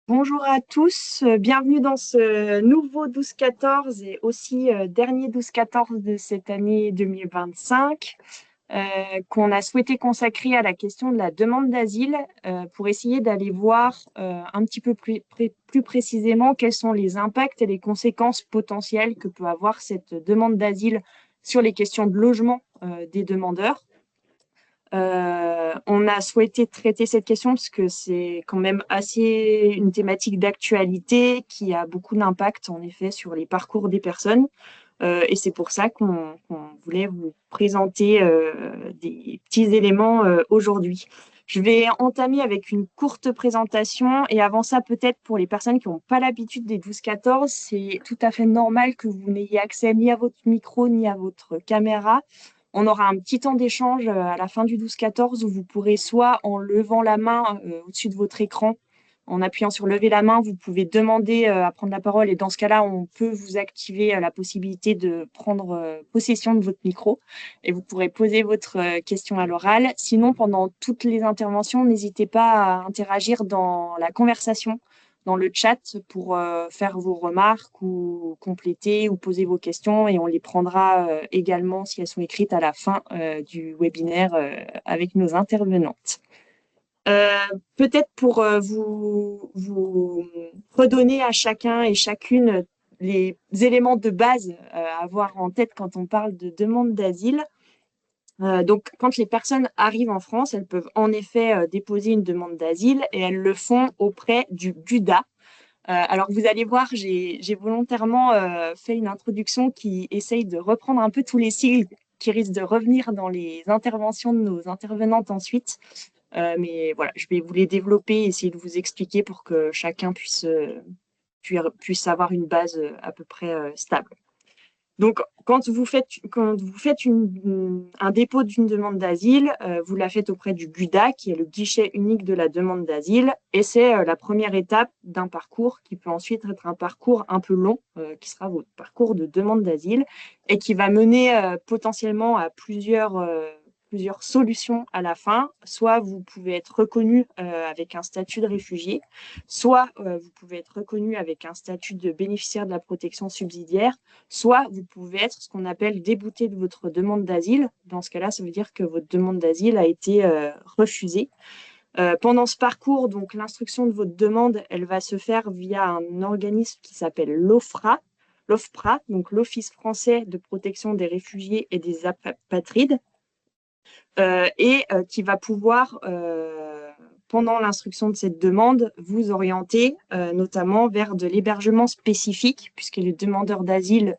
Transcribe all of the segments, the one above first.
Bonjour à tous, bienvenue dans ce nouveau 12-14 et aussi dernier 12-14 de cette année 2025 qu'on a souhaité consacrer à la question de la demande d'asile pour essayer d'aller voir un petit peu plus précisément quels sont les impacts et les conséquences potentielles que peut avoir cette demande d'asile sur les questions de logement des demandeurs. On a souhaité traiter cette question parce que c'est quand même assez une thématique d'actualité qui a beaucoup d'impact en effet sur les parcours des personnes. Et c'est pour ça qu'on voulait vous présenter des petits éléments aujourd'hui. Je vais entamer avec une courte présentation et avant ça, peut-être pour les personnes qui n'ont pas l'habitude des 12-14, c'est tout à fait normal que vous n'ayez accès ni à votre micro ni à votre caméra. On aura un petit temps d'échange à la fin du 12-14 où vous pourrez soit en levant la main au-dessus de votre écran, en appuyant sur lever la main, vous pouvez demander à prendre la parole et dans ce cas-là, on peut vous activer la possibilité de prendre possession de votre micro et vous pourrez poser votre question à l'oral. Sinon, pendant toutes les interventions, n'hésitez pas à interagir dans la conversation, dans le chat pour faire vos remarques ou compléter ou poser vos questions et on les prendra également si elles sont écrites à la fin du webinaire avec nos intervenantes. Euh, Peut-être pour vous redonner à chacun et chacune les éléments de base à avoir en tête quand on parle de demande d'asile. Donc, quand les personnes arrivent en France, elles peuvent en effet déposer une demande d'asile et elles le font auprès du GUDA. Alors, vous allez voir, j'ai volontairement fait une introduction qui essaye de reprendre un peu tous les sigles qui risquent de revenir dans les interventions de nos intervenantes ensuite. Mais voilà, je vais vous les développer et essayer de vous expliquer pour que chacun puisse avoir une base à peu près stable. Donc, quand vous faites un dépôt d'une demande d'asile, vous la faites auprès du GUDA, qui est le guichet unique de la demande d'asile, et c'est la première étape d'un parcours qui peut ensuite être un parcours un peu long, qui sera votre parcours de demande d'asile, et qui va mener potentiellement à plusieurs solutions à la fin. Soit vous pouvez être reconnu avec un statut de réfugié, soit vous pouvez être reconnu avec un statut de bénéficiaire de la protection subsidiaire, soit vous pouvez être ce qu'on appelle débouté de votre demande d'asile. Dans ce cas-là, ça veut dire que votre demande d'asile a été refusée. Pendant ce parcours, donc l'instruction de votre demande, elle va se faire via un organisme qui s'appelle l'OFPRA, donc l'Office français de protection des réfugiés et des apatrides, et qui va pouvoir, pendant l'instruction de cette demande, vous orienter notamment vers de l'hébergement spécifique, puisque les demandeurs d'asile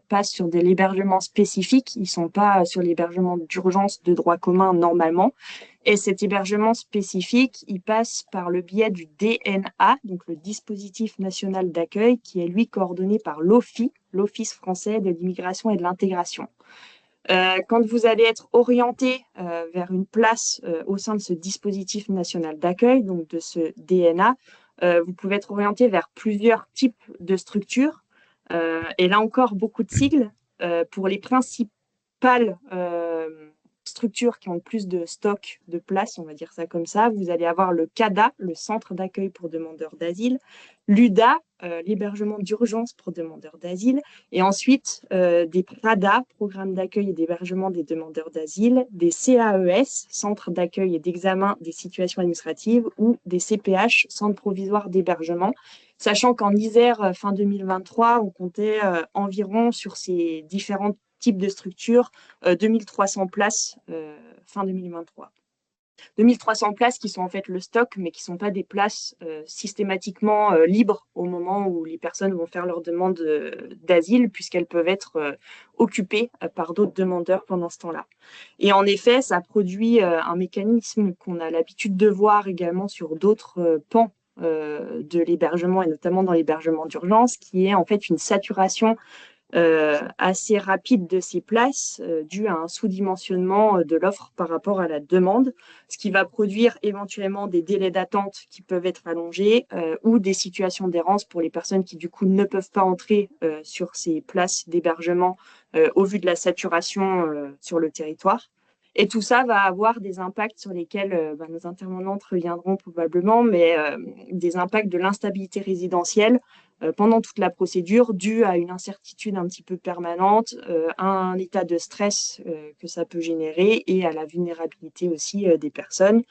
passent sur de l'hébergement spécifique, ils ne sont pas sur l'hébergement d'urgence de droit commun normalement. Et cet hébergement spécifique, il passe par le biais du DNA, donc le dispositif national d'accueil, qui est lui coordonné par l'OFII, l'Office français de l'immigration et de l'intégration. Quand vous allez être orienté vers une place au sein de ce dispositif national d'accueil, donc de ce DNA, vous pouvez être orienté vers plusieurs types de structures. Et là encore, beaucoup de sigles. Pour les principales structures qui ont le plus de stock de place, on va dire ça comme ça, vous allez avoir le CADA, le Centre d'accueil pour demandeurs d'asile, l'UDA, l'hébergement d'urgence pour demandeurs d'asile, et ensuite des PRADA, Programme d'accueil et d'hébergement des demandeurs d'asile, des CAES, Centres d'accueil et d'examen des situations administratives, ou des CPH, Centres provisoires d'hébergement, sachant qu'en Isère, fin 2023, on comptait environ sur ces différents types de structures, 2300 places fin 2023. 2300 places qui sont en fait le stock, mais qui ne sont pas des places systématiquement libres au moment où les personnes vont faire leur demande d'asile, puisqu'elles peuvent être occupées par d'autres demandeurs pendant ce temps-là. Et en effet, ça produit un mécanisme qu'on a l'habitude de voir également sur d'autres pans de l'hébergement, et notamment dans l'hébergement d'urgence, qui est en fait une saturation assez rapide de ces places dû à un sous-dimensionnement de l'offre par rapport à la demande, ce qui va produire éventuellement des délais d'attente qui peuvent être allongés ou des situations d'errance pour les personnes qui du coup ne peuvent pas entrer sur ces places d'hébergement au vu de la saturation sur le territoire. Et tout ça va avoir des impacts sur lesquels nos intervenantes reviendront probablement, mais des impacts de l'instabilité résidentielle pendant toute la procédure, due à une incertitude un petit peu permanente, à un état de stress que ça peut générer et à la vulnérabilité aussi des personnes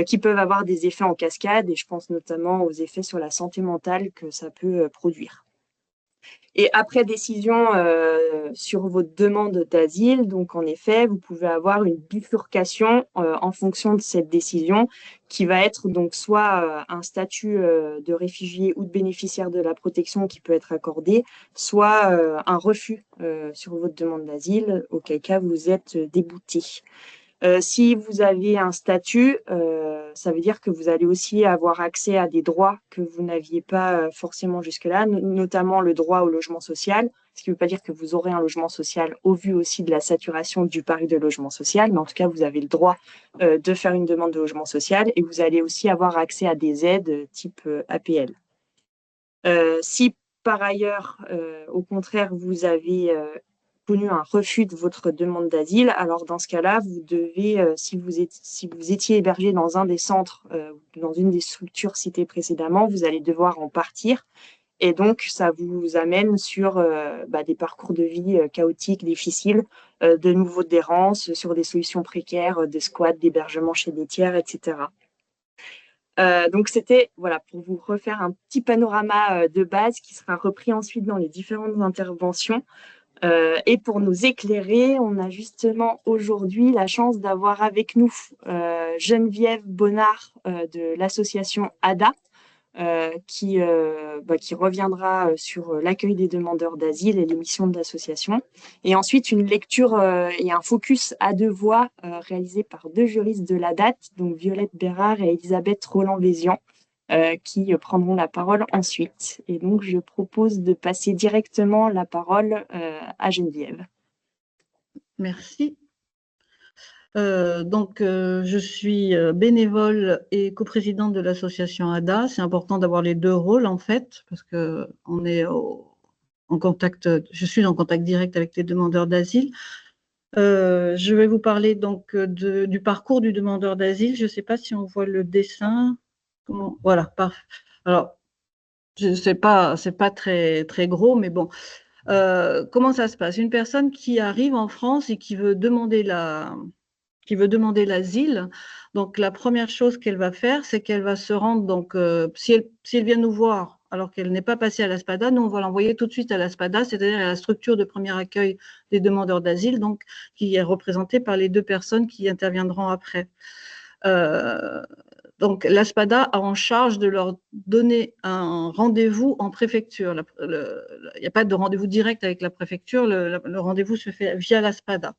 qui peuvent avoir des effets en cascade, et je pense notamment aux effets sur la santé mentale que ça peut produire. Et après décision sur votre demande d'asile, donc en effet, vous pouvez avoir une bifurcation en fonction de cette décision qui va être donc soit un statut de réfugié ou de bénéficiaire de la protection qui peut être accordé, soit un refus sur votre demande d'asile, auquel cas vous êtes débouté. Si vous avez un statut, ça veut dire que vous allez aussi avoir accès à des droits que vous n'aviez pas forcément jusque-là, notamment le droit au logement social, ce qui ne veut pas dire que vous aurez un logement social au vu aussi de la saturation du parc de logement social, mais en tout cas, vous avez le droit de faire une demande de logement social et vous allez aussi avoir accès à des aides type APL. Si par ailleurs, au contraire, vous avez connu un refus de votre demande d'asile, alors dans ce cas-là, vous devez, si vous étiez hébergé dans un des centres, dans une des structures citées précédemment, vous allez devoir en partir. Et donc, ça vous amène sur des parcours de vie chaotiques, difficiles, de nouveau d'errance, sur des solutions précaires, de squats, d'hébergement chez des tiers, etc. Donc, c'était voilà, pour vous refaire un petit panorama de base qui sera repris ensuite dans les différentes interventions. Et pour nous éclairer, on a justement aujourd'hui la chance d'avoir avec nous Geneviève Bonnard de l'association ADA, qui reviendra sur l'accueil des demandeurs d'asile et les missions de l'association. Et ensuite, une lecture et un focus à deux voix réalisé par deux juristes de la date, donc Violette Bérard et Elisabeth Roland-Vézian, qui prendront la parole ensuite. Et donc, je propose de passer directement la parole à Geneviève. Merci. Je suis bénévole et coprésidente de l'association ADA. C'est important d'avoir les deux rôles, en fait, parce que on est en contact, je suis en contact direct avec les demandeurs d'asile. Je vais vous parler donc du parcours du demandeur d'asile. Je ne sais pas si on voit le dessin. Voilà, parfait. Alors, c'est pas très, très gros, mais bon. Comment ça se passe? Une personne qui arrive en France et qui veut demander l'asile. Donc, la première chose qu'elle va faire, c'est qu'elle va se rendre, donc, si elle vient nous voir alors qu'elle n'est pas passée à l'ASPADA, nous, on va l'envoyer tout de suite à l'ASPADA, c'est-à-dire à la structure de premier accueil des demandeurs d'asile, donc, qui est représentée par les deux personnes qui interviendront après. Donc, l'ASPADA a en charge de leur donner un rendez-vous en préfecture. Il n'y a pas de rendez-vous direct avec la préfecture, le rendez-vous se fait via l'ASPADA.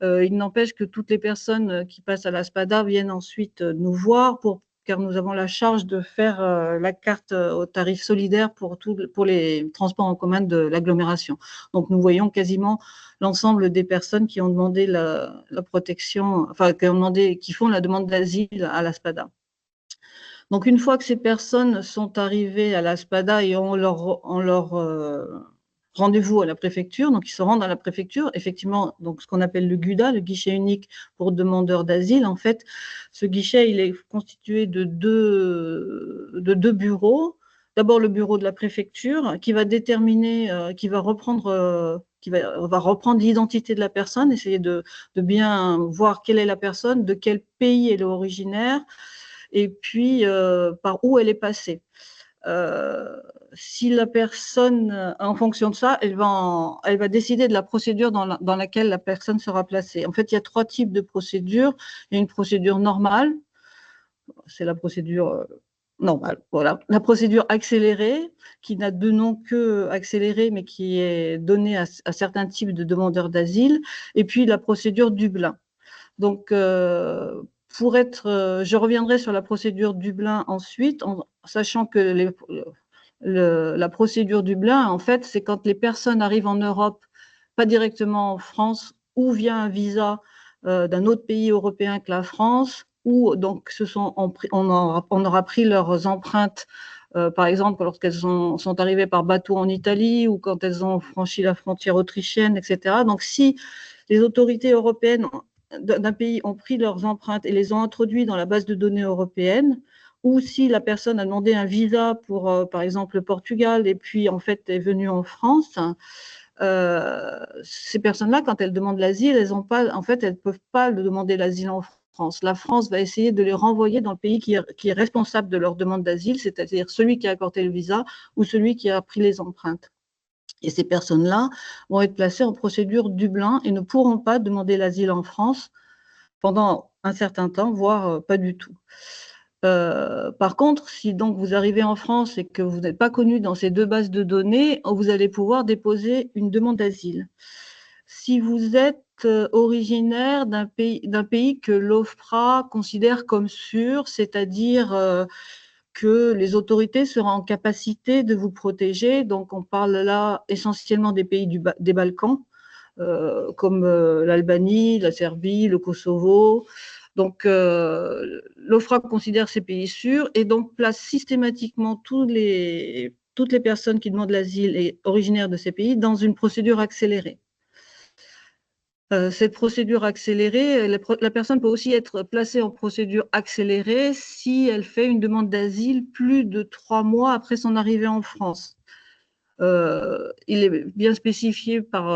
Il n'empêche que toutes les personnes qui passent à l'ASPADA viennent ensuite nous voir car nous avons la charge de faire la carte au tarif solidaire pour les transports en commun de l'agglomération. Donc, nous voyons quasiment l'ensemble des personnes qui ont demandé la protection, enfin, qui font la demande d'asile à l'ASPADA. Donc, une fois que ces personnes sont arrivées à l'ASPADA et ont leur rendez-vous à la préfecture, donc ils se rendent à la préfecture, effectivement, donc ce qu'on appelle le GUDA, le guichet unique pour demandeurs d'asile. En fait, ce guichet, il est constitué de deux bureaux. D'abord, le bureau de la préfecture qui va déterminer, qui va reprendre l'identité de la personne, essayer de bien voir quelle est la personne, de quel pays elle est originaire, et puis par où elle est passée. Si la personne, en fonction de ça, elle va décider de la procédure dans laquelle la personne sera placée. En fait, il y a trois types de procédures. Il y a une procédure normale, c'est la procédure normale, voilà. La procédure accélérée, qui n'a de nom que accélérée, mais qui est donnée à certains types de demandeurs d'asile, et puis la procédure Dublin. Donc, je reviendrai sur la procédure Dublin ensuite, en sachant que la procédure Dublin, en fait, c'est quand les personnes arrivent en Europe, pas directement en France, ou via un visa d'un autre pays européen que la France, ou donc on aura pris leurs empreintes, par exemple, lorsqu'elles sont arrivées par bateau en Italie, ou quand elles ont franchi la frontière autrichienne, etc. Donc, si les autorités européennes d'un pays ont pris leurs empreintes et les ont introduites dans la base de données européenne, ou si la personne a demandé un visa pour, par exemple, le Portugal, et puis en fait est venue en France, ces personnes-là, quand elles demandent l'asile, elles ont pas, en fait, elles peuvent pas le demander l'asile en France. La France va essayer de les renvoyer dans le pays qui est responsable de leur demande d'asile, c'est-à-dire celui qui a accordé le visa ou celui qui a pris les empreintes. Et ces personnes-là vont être placées en procédure Dublin et ne pourront pas demander l'asile en France pendant un certain temps, voire pas du tout. Par contre, si donc vous arrivez en France et que vous n'êtes pas connu dans ces deux bases de données, vous allez pouvoir déposer une demande d'asile. Si vous êtes originaire d'un pays que l'OFPRA considère comme sûr, c'est-à-dire que les autorités seront en capacité de vous protéger, donc on parle là essentiellement des pays des Balkans, comme l'Albanie, la Serbie, le Kosovo. Donc, l'OFPRA considère ces pays sûrs et donc place systématiquement toutes les personnes qui demandent l'asile et originaires de ces pays dans une procédure accélérée. Cette procédure accélérée, la personne peut aussi être placée en procédure accélérée si elle fait une demande d'asile plus de 3 mois après son arrivée en France. Il est bien spécifié par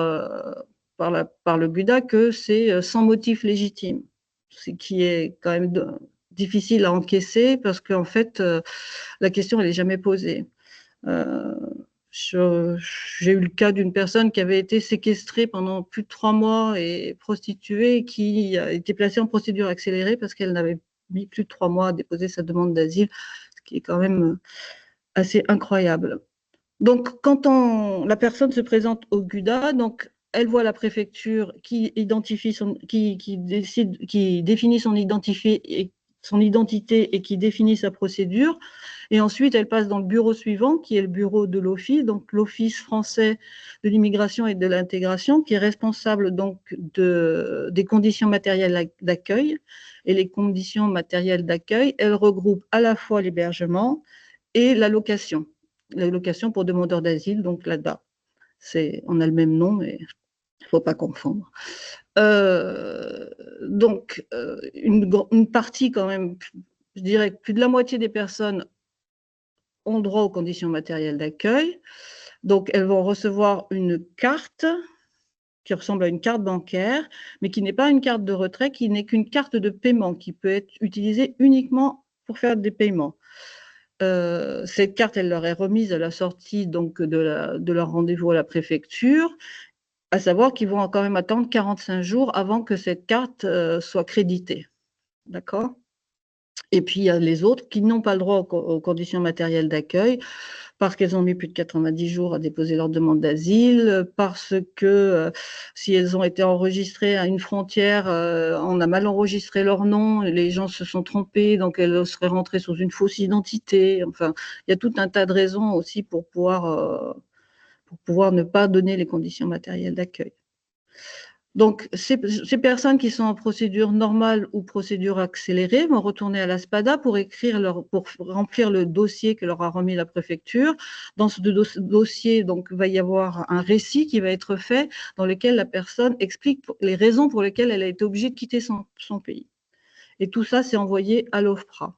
le GUDA que c'est sans motif légitime, ce qui est quand même difficile à encaisser parce qu'en fait, la question, elle n'est jamais posée. J'ai eu le cas d'une personne qui avait été séquestrée pendant plus de 3 mois et prostituée, qui a été placée en procédure accélérée parce qu'elle n'avait mis plus de 3 mois à déposer sa demande d'asile, ce qui est quand même assez incroyable. Donc, quand la personne se présente au GUDA, donc elle voit la préfecture qui définit son identité et qui définit sa procédure. Et ensuite, elle passe dans le bureau suivant, qui est le bureau de l'Office, donc l'Office français de l'immigration et de l'intégration, qui est responsable donc des conditions matérielles d'accueil. Et les conditions matérielles d'accueil, elles regroupent à la fois l'hébergement et l'allocation pour demandeurs d'asile, donc l'ADA. On a le même nom, mais il ne faut pas confondre. Donc, une partie quand même, je dirais que plus de la moitié des personnes ont droit aux conditions matérielles d'accueil. Donc, elles vont recevoir une carte qui ressemble à une carte bancaire, mais qui n'est pas une carte de retrait, qui n'est qu'une carte de paiement, qui peut être utilisée uniquement pour faire des paiements. Cette carte, elle leur est remise à la sortie donc, de leur rendez-vous à la préfecture, à savoir qu'ils vont quand même attendre 45 jours avant que cette carte soit créditée. D'accord ? Et puis, il y a les autres qui n'ont pas le droit aux conditions matérielles d'accueil parce qu'elles ont mis plus de 90 jours à déposer leur demande d'asile, parce que si elles ont été enregistrées à une frontière, on a mal enregistré leur nom, les gens se sont trompés, donc elles seraient rentrées sous une fausse identité. Enfin, il y a tout un tas de raisons aussi pour pouvoir ne pas donner les conditions matérielles d'accueil. Donc, ces personnes qui sont en procédure normale ou procédure accélérée vont retourner à la SPADA pour remplir le dossier que leur a remis la préfecture. Dans ce dossier, donc, va y avoir un récit qui va être fait dans lequel la personne explique les raisons pour lesquelles elle a été obligée de quitter son pays. Et tout ça, c'est envoyé à l'OFPRA.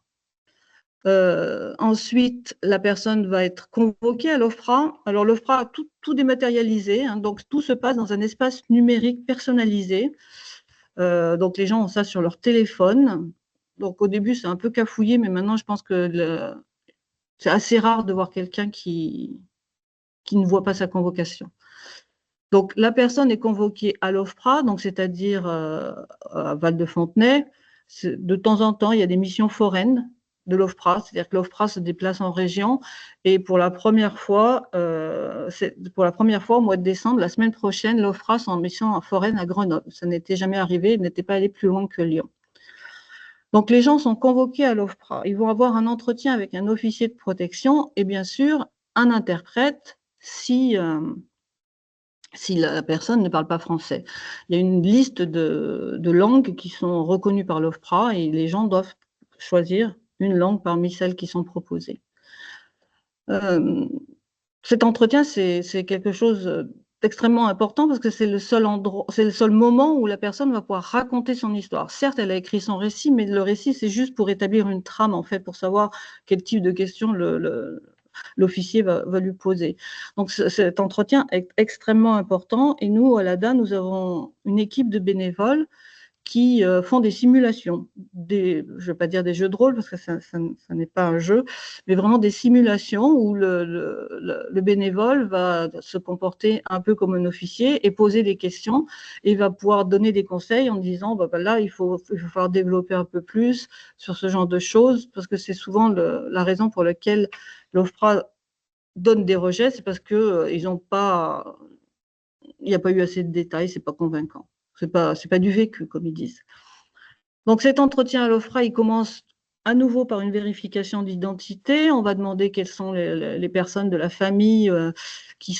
Ensuite, la personne va être convoquée à l'OFPRA. Alors, l'OFPRA a tout dématérialisé, hein, donc tout se passe dans un espace numérique personnalisé. Donc, les gens ont ça sur leur téléphone. Donc, au début, c'est un peu cafouillé, mais maintenant, je pense que c'est assez rare de voir quelqu'un qui ne voit pas sa convocation. Donc, la personne est convoquée à l'OFPRA, donc c'est-à-dire à Val-de-Fontenay. De temps en temps, il y a des missions foraines de l'OFPRA, c'est-à-dire que l'OFPRA se déplace en région et pour la première fois, au mois de décembre, la semaine prochaine, l'OFPRA sera en mission foraine à Grenoble. Ça n'était jamais arrivé, il n'était pas allé plus loin que Lyon. Donc les gens sont convoqués à l'OFPRA. Ils vont avoir un entretien avec un officier de protection et bien sûr un interprète si la personne ne parle pas français. Il y a une liste de langues qui sont reconnues par l'OFPRA et les gens doivent choisir une langue parmi celles qui sont proposées. Cet entretien, c'est quelque chose extrêmement important parce que c'est le seul endroit, c'est le seul moment où la personne va pouvoir raconter son histoire. Certes, elle a écrit son récit, mais le récit, c'est juste pour établir une trame, en fait, pour savoir quel type de questions l'officier va lui poser. Donc, cet entretien est extrêmement important. Et nous, à l'ADA, nous avons une équipe de bénévoles qui font des simulations, je ne vais pas dire des jeux de rôle parce que ça n'est pas un jeu, mais vraiment des simulations où le bénévole va se comporter un peu comme un officier et poser des questions et va pouvoir donner des conseils en disant bah, là, il faut falloir développer un peu plus sur ce genre de choses parce que c'est souvent la raison pour laquelle l'OFPRA donne des rejets, c'est parce que ils n'ont pas, il n'y a pas eu assez de détails, c'est pas convaincant. C'est pas du vécu, comme ils disent. Donc cet entretien à l'OFPRA, il commence à nouveau par une vérification d'identité. On va demander quelles sont les personnes de la famille quels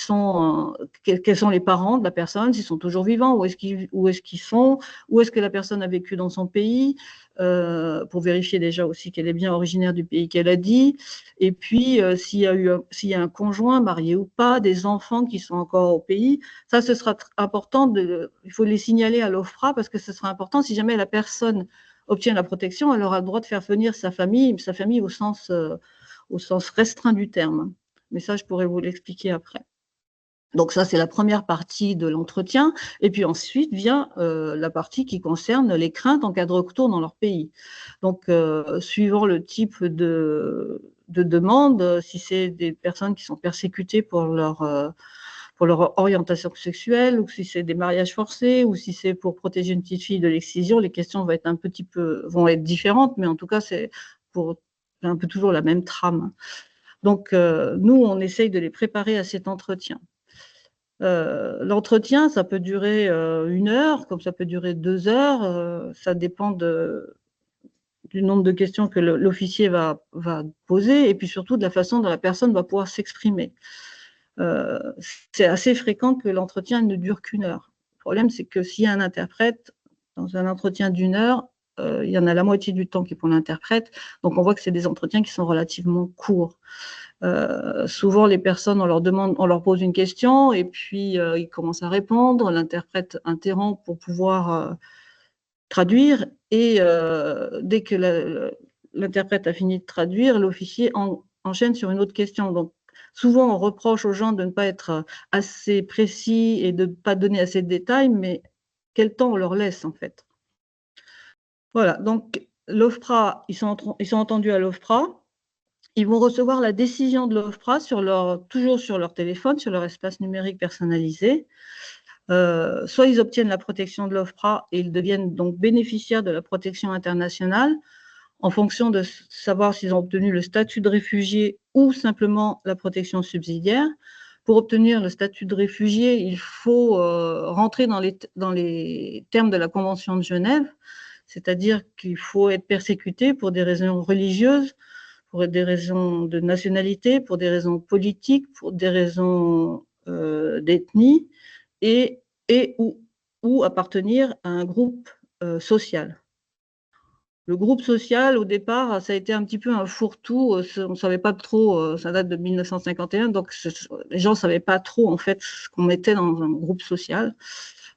sont les parents de la personne, s'ils sont toujours vivants, où est-ce qu'ils sont, où est-ce que la personne a vécu dans son pays, pour vérifier déjà aussi qu'elle est bien originaire du pays qu'elle a dit. Et puis, s'il y a un conjoint, marié ou pas, des enfants qui sont encore au pays, ça, ce sera important, il faut les signaler à l'OFPRA parce que ce sera important si jamais la personne obtient la protection, elle aura le droit de faire venir sa famille au sens restreint du terme. Mais ça, je pourrais vous l'expliquer après. Donc ça, c'est la première partie de l'entretien. Et puis ensuite vient la partie qui concerne les craintes en cas de retour dans leur pays. Donc, suivant le type de demande, si c'est des personnes qui sont persécutées pour leur orientation sexuelle, ou si c'est des mariages forcés, ou si c'est pour protéger une petite fille de l'excision, les questions vont être différentes, mais en tout cas, c'est un peu toujours la même trame. Donc, nous, on essaye de les préparer à cet entretien. L'entretien, ça peut durer 1 heure, comme ça peut durer 2 heures, ça dépend du nombre de questions que l'officier va poser, et puis surtout de la façon dont la personne va pouvoir s'exprimer. C'est assez fréquent que l'entretien ne dure qu'1 heure. Le problème, c'est que s'il y a un interprète, dans un entretien d'1 heure, il y en a la moitié du temps qui est pour l'interprète, donc on voit que c'est des entretiens qui sont relativement courts. Souvent, les personnes, on leur pose une question et puis ils commencent à répondre. L'interprète interrompt pour pouvoir traduire et dès que l'interprète a fini de traduire, l'officier enchaîne sur une autre question. Donc, souvent, on reproche aux gens de ne pas être assez précis et de ne pas donner assez de détails, mais quel temps on leur laisse en fait. Voilà, donc l'OFPRA, ils sont entendus à l'OFPRA. Ils vont recevoir la décision de l'OFPRA toujours sur leur téléphone, sur leur espace numérique personnalisé. Soit ils obtiennent la protection de l'OFPRA et ils deviennent donc bénéficiaires de la protection internationale en fonction de savoir s'ils ont obtenu le statut de réfugié ou simplement la protection subsidiaire. Pour obtenir le statut de réfugié, il faut rentrer dans les termes de la Convention de Genève, c'est-à-dire qu'il faut être persécuté pour des raisons religieuses, pour des raisons de nationalité, pour des raisons politiques, pour des raisons d'ethnie, et ou appartenir à un groupe social. Le groupe social, au départ, ça a été un petit peu un fourre-tout. On ne savait pas trop, ça date de 1951, donc les gens ne savaient pas trop en fait ce qu'on mettait dans un groupe social.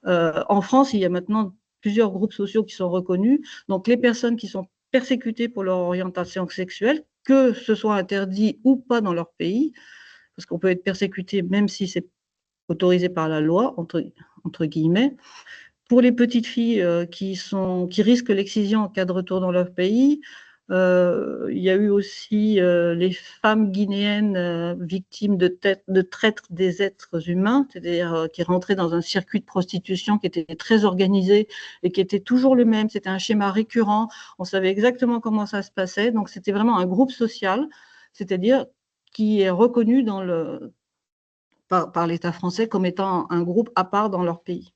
En France, il y a maintenant plusieurs groupes sociaux qui sont reconnus. Donc les personnes qui sont persécutées pour leur orientation sexuelle, que ce soit interdit ou pas dans leur pays, parce qu'on peut être persécuté même si c'est autorisé par la loi, entre guillemets. Pour les petites filles qui risquent l'excision en cas de retour dans leur pays, il y a eu aussi les femmes guinéennes victimes de traite des êtres humains, c'est-à-dire qui rentraient dans un circuit de prostitution qui était très organisé et qui était toujours le même. C'était un schéma récurrent. On savait exactement comment ça se passait. Donc, c'était vraiment un groupe social, c'est-à-dire qui est reconnu par l'État français comme étant un groupe à part dans leur pays.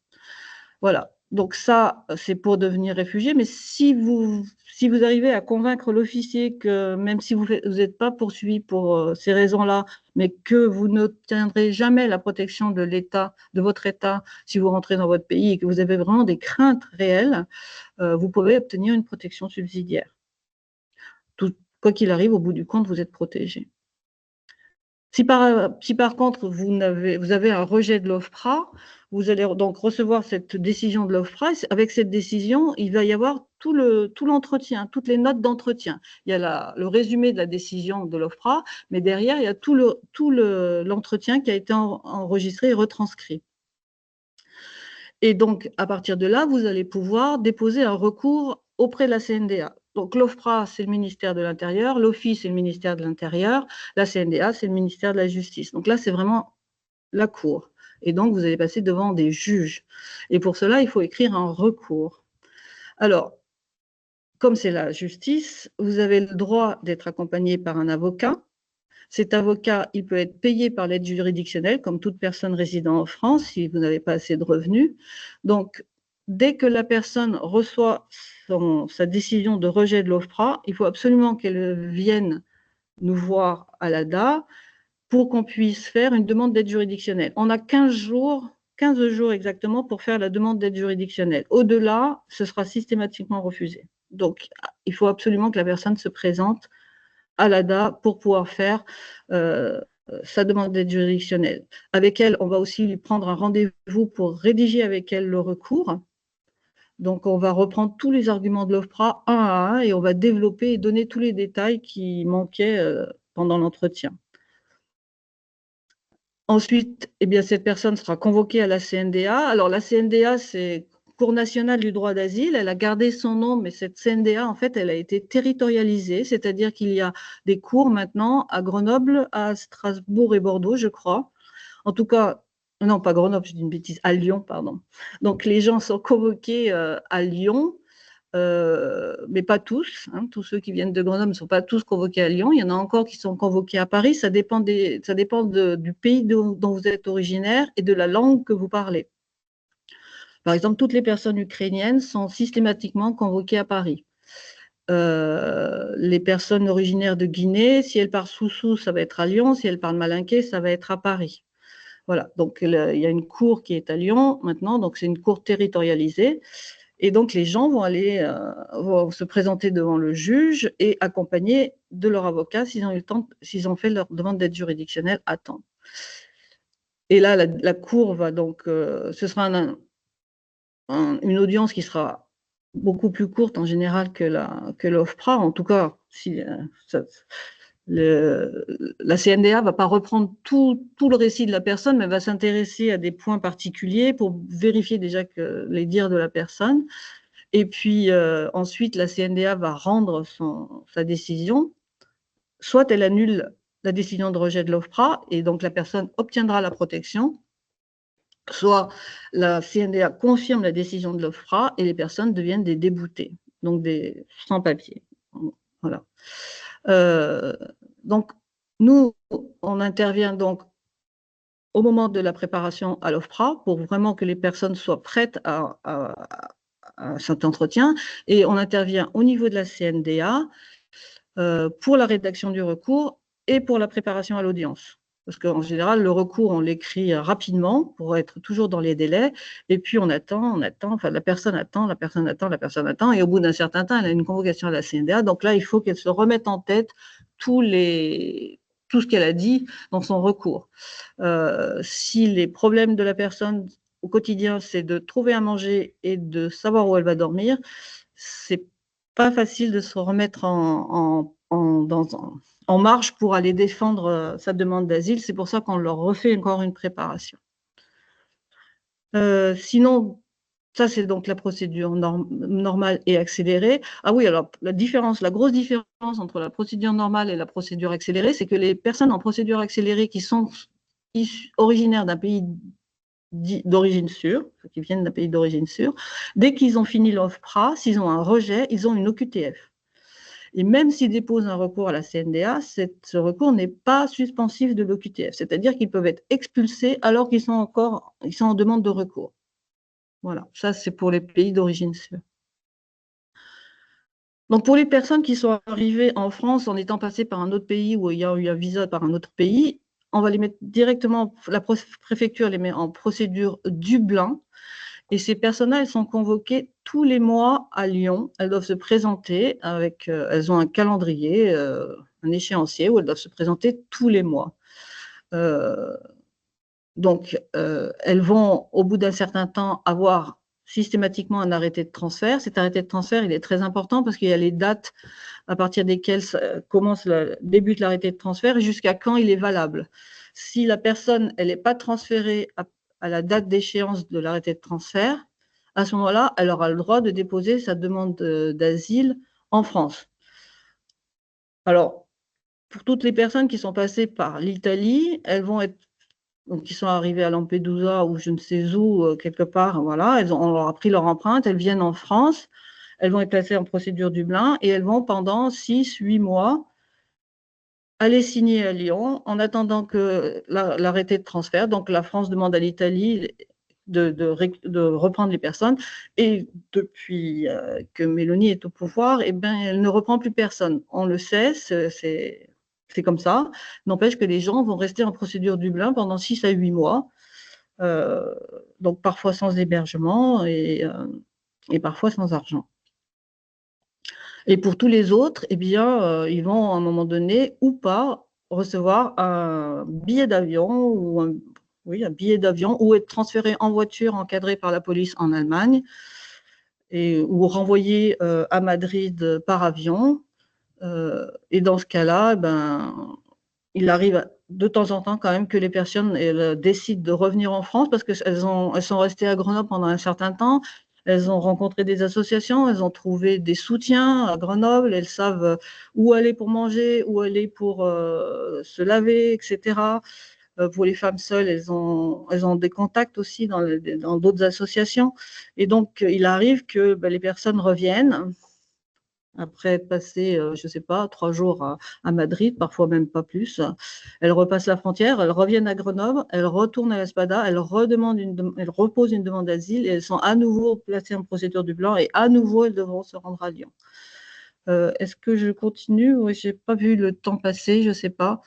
Voilà. Donc ça, c'est pour devenir réfugié. Mais si vous arrivez à convaincre l'officier que même si vous n'êtes pas poursuivi pour ces raisons-là, mais que vous n'obtiendrez jamais la protection de l'État, de votre État, si vous rentrez dans votre pays et que vous avez vraiment des craintes réelles, vous pouvez obtenir une protection subsidiaire. Quoi qu'il arrive, au bout du compte, vous êtes protégé. Si par contre vous avez un rejet de l'OFPRA, vous allez donc recevoir cette décision de l'OFPRA. Avec cette décision, il va y avoir tout l'entretien, toutes les notes d'entretien. Il y a le résumé de la décision de l'OFPRA, mais derrière, il y a tout l'entretien qui a été enregistré et retranscrit. Et donc, à partir de là, vous allez pouvoir déposer un recours auprès de la CNDA. Donc, l'OFPRA, c'est le ministère de l'Intérieur, l'OFII, c'est le ministère de l'Intérieur, la CNDA, c'est le ministère de la Justice. Donc là, c'est vraiment la Cour. Et donc, vous allez passer devant des juges. Et pour cela, il faut écrire un recours. Alors, comme c'est la justice, vous avez le droit d'être accompagné par un avocat. Cet avocat, il peut être payé par l'aide juridictionnelle, comme toute personne résidant en France, si vous n'avez pas assez de revenus. Donc, dès que la personne reçoit sa décision de rejet de l'OFPRA, il faut absolument qu'elle vienne nous voir à l'ADA pour qu'on puisse faire une demande d'aide juridictionnelle. On a 15 jours exactement pour faire la demande d'aide juridictionnelle. Au-delà, ce sera systématiquement refusé. Donc, il faut absolument que la personne se présente à l'ADA pour pouvoir faire sa demande d'aide juridictionnelle. Avec elle, on va aussi lui prendre un rendez-vous pour rédiger avec elle le recours. Donc, on va reprendre tous les arguments de l'OFPRA un à un et on va développer et donner tous les détails qui manquaient pendant l'entretien. Ensuite, eh bien, cette personne sera convoquée à la CNDA. Alors, la CNDA, c'est Cour nationale du droit d'asile. Elle a gardé son nom, mais cette CNDA, en fait, elle a été territorialisée, c'est-à-dire qu'il y a des cours maintenant à Grenoble, à Strasbourg et Bordeaux, je crois. En tout cas, non, pas Grenoble, je dis une bêtise, à Lyon, pardon. Donc, les gens sont convoqués à Lyon. Mais pas tous. Hein, tous ceux qui viennent de Grenoble ne sont pas tous convoqués à Lyon. Il y en a encore qui sont convoqués à Paris. Ça dépend du pays dont vous êtes originaire et de la langue que vous parlez. Par exemple, toutes les personnes ukrainiennes sont systématiquement convoquées à Paris. Les personnes originaires de Guinée, si elles parlent Soussou, ça va être à Lyon. Si elles parlent malinké, ça va être à Paris. Voilà, donc il y a une cour qui est à Lyon maintenant, donc c'est une cour territorialisée. Et donc, les gens vont se présenter devant le juge et accompagnés de leur avocat s'ils ont fait leur demande d'aide juridictionnelle à temps. Et là, la cour va donc, ce sera une audience qui sera beaucoup plus courte en général que l'OFPRA. En tout cas, si, la CNDA ne va pas reprendre tout le récit de la personne, mais va s'intéresser à des points particuliers pour vérifier déjà les dires de la personne. Et puis ensuite, la CNDA va rendre sa décision. Soit elle annule la décision de rejet de l'OFPRA et donc la personne obtiendra la protection, soit la CNDA confirme la décision de l'OFPRA et les personnes deviennent des déboutés, donc des sans-papiers. Voilà. Donc, nous, on intervient donc au moment de la préparation à l'OFPRA pour vraiment que les personnes soient prêtes à cet entretien, et on intervient au niveau de la CNDA pour la rédaction du recours et pour la préparation à l'audience. Parce qu'en général, le recours, on l'écrit rapidement pour être toujours dans les délais, et puis on attend, enfin la personne attend, et au bout d'un certain temps, elle a une convocation à la CNDA, donc là, il faut qu'elle se remette en tête tout ce qu'elle a dit dans son recours. Si les problèmes de la personne au quotidien, c'est de trouver à manger et de savoir où elle va dormir, c'est pas facile de se remettre en marche pour aller défendre sa demande d'asile. C'est pour ça qu'on leur refait encore une préparation. Sinon, ça, c'est donc la procédure normale et accélérée. Ah oui, alors la grosse différence entre la procédure normale et la procédure accélérée, c'est que les personnes en procédure accélérée qui sont originaires d'un pays d'origine sûre, qui viennent d'un pays d'origine sûre, dès qu'ils ont fini l'OFPRA, s'ils ont un rejet, ils ont une OQTF. Et même s'ils déposent un recours à la CNDA, ce recours n'est pas suspensif de l'OQTF, c'est-à-dire qu'ils peuvent être expulsés alors qu'ils sont en demande de recours. Voilà, ça c'est pour les pays d'origine sûre. Donc pour les personnes qui sont arrivées en France en étant passées par un autre pays où il y a eu un visa par un autre pays, on va les mettre directement, la préfecture les met en procédure Dublin. Et ces personnes-là, elles sont convoquées tous les mois à Lyon. Elles doivent se présenter elles ont un calendrier, un échéancier où elles doivent se présenter tous les mois. Euh, donc, elles vont, au bout d'un certain temps, avoir systématiquement un arrêté de transfert. Cet arrêté de transfert, il est très important parce qu'il y a les dates à partir desquelles débute l'arrêté de transfert et jusqu'à quand il est valable. Si la personne, elle n'est pas transférée à la date d'échéance de l'arrêté de transfert, à ce moment-là, elle aura le droit de déposer sa demande d'asile en France. Alors, pour toutes les personnes qui sont passées par l'Italie, elles vont être donc qui sont arrivées à Lampedusa ou je ne sais où, quelque part, voilà, on leur a pris leur empreinte, elles viennent en France, elles vont être placées en procédure Dublin et elles vont pendant 6-8 mois aller signer à Lyon en attendant que l'arrêté de transfert, donc la France demande à l'Italie de reprendre les personnes et depuis que Mélanie est au pouvoir, eh ben, elle ne reprend plus personne. On le sait, c'est comme ça. N'empêche que les gens vont rester en procédure Dublin pendant 6 à 8 mois, euh, donc parfois sans hébergement et parfois sans argent. Et pour tous les autres, eh bien, ils vont à un moment donné ou pas recevoir un billet d'avion oui, un billet d'avion ou être transférés en voiture encadrée par la police en Allemagne ou renvoyés à Madrid par avion. Et dans ce cas-là, ben, il arrive de temps en temps quand même que les personnes décident de revenir en France parce qu'elles sont restées à Grenoble pendant un certain temps. Elles ont rencontré des associations, elles ont trouvé des soutiens à Grenoble, elles savent où aller pour manger, où aller pour se laver, etc. Pour les femmes seules, elles ont des contacts aussi dans d'autres associations. Et donc, il arrive que ben, les personnes reviennent après être passées, je ne sais pas, 3 jours à Madrid, parfois même pas plus. Elles repassent la frontière, elles reviennent à Grenoble, elles retournent à l'Espada, elles reposent une demande d'asile et elles sont à nouveau placées en procédure du blanc et à nouveau elles devront se rendre à Lyon. Est-ce que je continue? Oui, je n'ai pas vu le temps passer, je ne sais pas.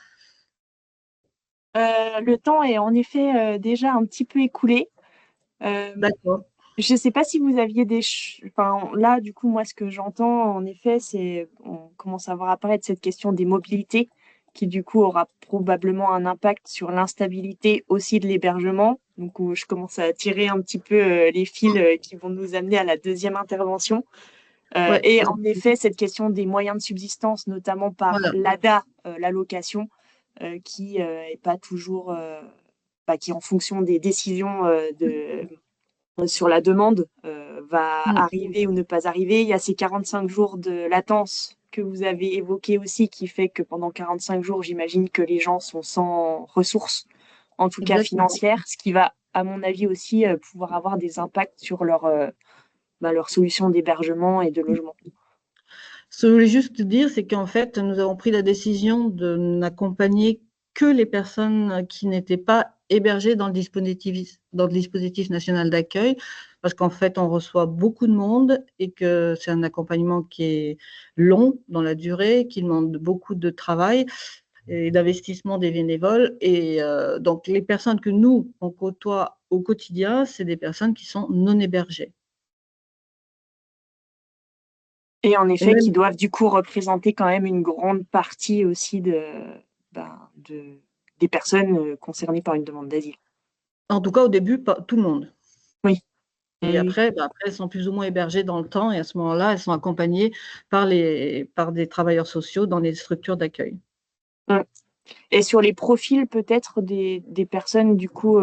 Le temps est en effet déjà un petit peu écoulé. Euh, D'accord. je ne sais pas si vous aviez enfin, là, du coup, moi, ce que j'entends, en effet, c'est on commence à voir apparaître cette question des mobilités qui, du coup, aura probablement un impact sur l'instabilité aussi de l'hébergement. Donc, où je commence à tirer un petit peu les fils qui vont nous amener à la deuxième intervention. Ouais, Et en effet, cette question des moyens de subsistance, notamment par voilà. l'ADA, l'allocation, qui est pas toujours, qui en fonction des décisions sur la demande va Mm. arriver ou ne pas arriver. Il y a ces 45 jours de latence que vous avez évoqué aussi, qui fait que pendant 45 jours, j'imagine que les gens sont sans ressources, en tout cas Exactement. financières, ce qui va, à mon avis, aussi pouvoir avoir des impacts sur leur solution d'hébergement et de logement. Ce que je voulais juste dire, c'est qu'en fait, nous avons pris la décision de n'accompagner que les personnes qui n'étaient pas hébergées dans le dispositif national d'accueil, parce qu'en fait, on reçoit beaucoup de monde et que c'est un accompagnement qui est long dans la durée, qui demande beaucoup de travail et d'investissement des bénévoles. Et donc, les personnes que nous, on côtoie au quotidien, c'est des personnes qui sont non hébergées. Et en Et effet, qui même, doivent du coup représenter quand même une grande partie aussi des personnes concernées par une demande d'asile. en tout cas, au début, pas tout le monde. Oui. Et Oui. après, bah, après, elles sont plus ou moins hébergées dans le temps et à ce moment-là, elles sont accompagnées par des travailleurs sociaux dans les structures d'accueil. Oui. Et sur les profils peut-être des personnes du coup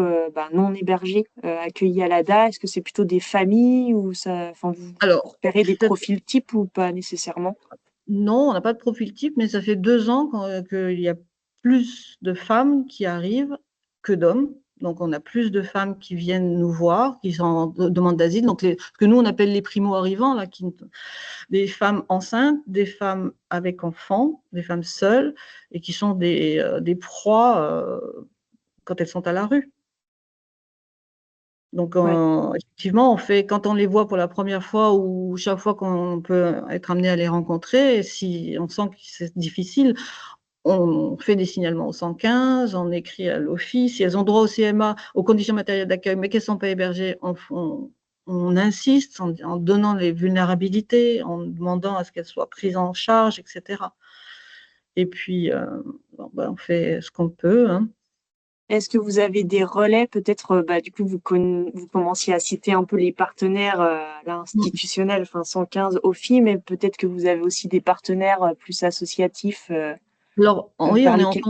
non hébergées, accueillies à l'ADA, est-ce que c'est plutôt des familles ou ça, enfin, vous Alors, repérez des profils types ou pas nécessairement? non, on n'a pas de profil type, mais ça fait 2 ans qu'il y a plus de femmes qui arrivent que d'hommes. Donc, on a plus de femmes qui viennent nous voir, qui sont en demande d'asile. Donc, ce que nous, on appelle les primo-arrivants, là, des femmes enceintes, des femmes avec enfants, des femmes seules, et qui sont des proies quand elles sont à la rue. Donc, Ouais. effectivement, quand on les voit pour la première fois ou chaque fois qu'on peut être amené à les rencontrer, si on sent que c'est difficile, on fait des signalements au 115, on écrit à l'office. Si elles ont droit au CMA, aux conditions matérielles d'accueil, mais qu'elles ne sont pas hébergées, on insiste en donnant les vulnérabilités, en demandant à ce qu'elles soient prises en charge, etc. Et puis, on fait ce qu'on peut, hein. Est-ce que vous avez des relais, peut-être, du coup, vous commenciez à citer un peu les partenaires là, institutionnels, enfin 115 OFI, mais peut-être que vous avez aussi des partenaires plus associatifs Alors, oui, vers lesquels.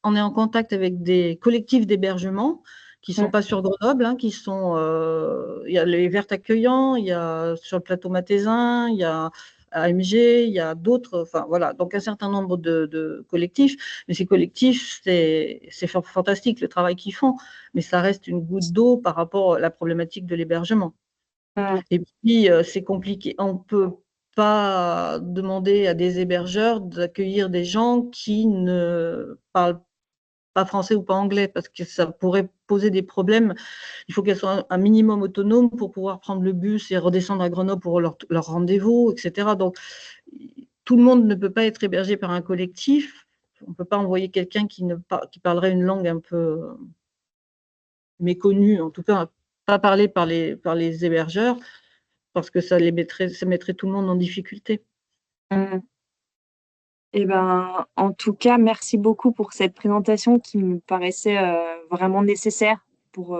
on est en contact avec des collectifs d'hébergement qui ne sont Mm, pas sur Grenoble, hein, il y a les Vertes Accueillants, il y a sur le plateau Mathésin, il y a AMG, il y a d'autres, enfin voilà, donc un certain nombre de collectifs, mais ces collectifs, c'est fantastique le travail qu'ils font, mais ça reste une goutte d'eau par rapport à la problématique de l'hébergement. mm, Et puis, c'est compliqué. On ne peut pas demander à des hébergeurs d'accueillir des gens qui ne parlent pas français ou pas anglais, parce que ça pourrait poser des problèmes. Il faut qu'elles soient un minimum autonomes pour pouvoir prendre le bus et redescendre à Grenoble pour leur rendez-vous, etc. Donc, tout le monde ne peut pas être hébergé par un collectif. On ne peut pas envoyer quelqu'un qui parlerait une langue un peu méconnue, en tout cas pas parlée par les hébergeurs, parce que ça mettrait tout le monde en difficulté. mm. Eh ben, en tout cas, merci beaucoup pour cette présentation qui me paraissait vraiment nécessaire en tout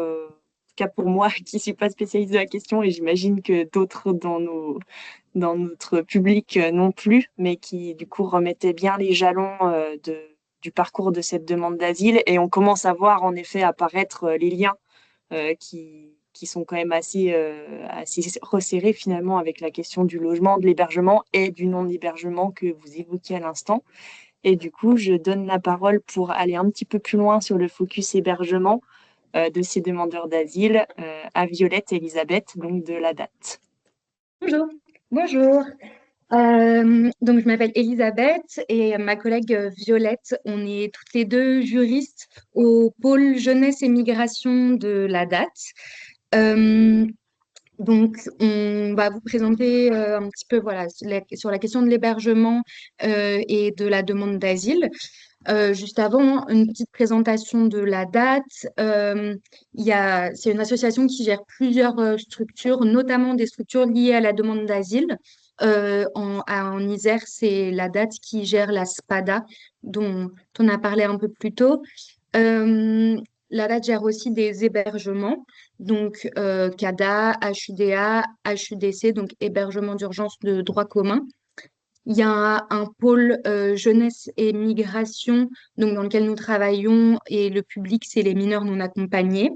cas pour moi qui suis pas spécialiste de la question et j'imagine que d'autres dans notre public non plus, mais qui du coup remettait bien les jalons du parcours de cette demande d'asile. Et on commence à voir en effet apparaître les liens qui sont quand même assez resserrés finalement avec la question du logement, de l'hébergement et du non-hébergement que vous évoquiez à l'instant. Et du coup, je donne la parole pour aller un petit peu plus loin sur le focus hébergement de ces demandeurs d'asile à Violette Elisabeth, donc de la date. Bonjour. Bonjour. Donc, je m'appelle Elisabeth et ma collègue Violette. On est toutes les deux juristes au pôle jeunesse et migration de la date. Euh, donc, on va vous présenter un petit peu voilà, sur la question de l'hébergement et de la demande d'asile. Juste avant, une petite présentation de la date. C'est une association qui gère plusieurs structures, notamment des structures liées à la demande d'asile. En Isère, c'est la date qui gère la SPADA, dont on a parlé un peu plus tôt. Euh, la date gère aussi des hébergements, donc CADA, HUDA, HUDC, donc hébergement d'urgence de droit commun. Il y a un pôle jeunesse et migration donc dans lequel nous travaillons et le public, c'est les mineurs non accompagnés.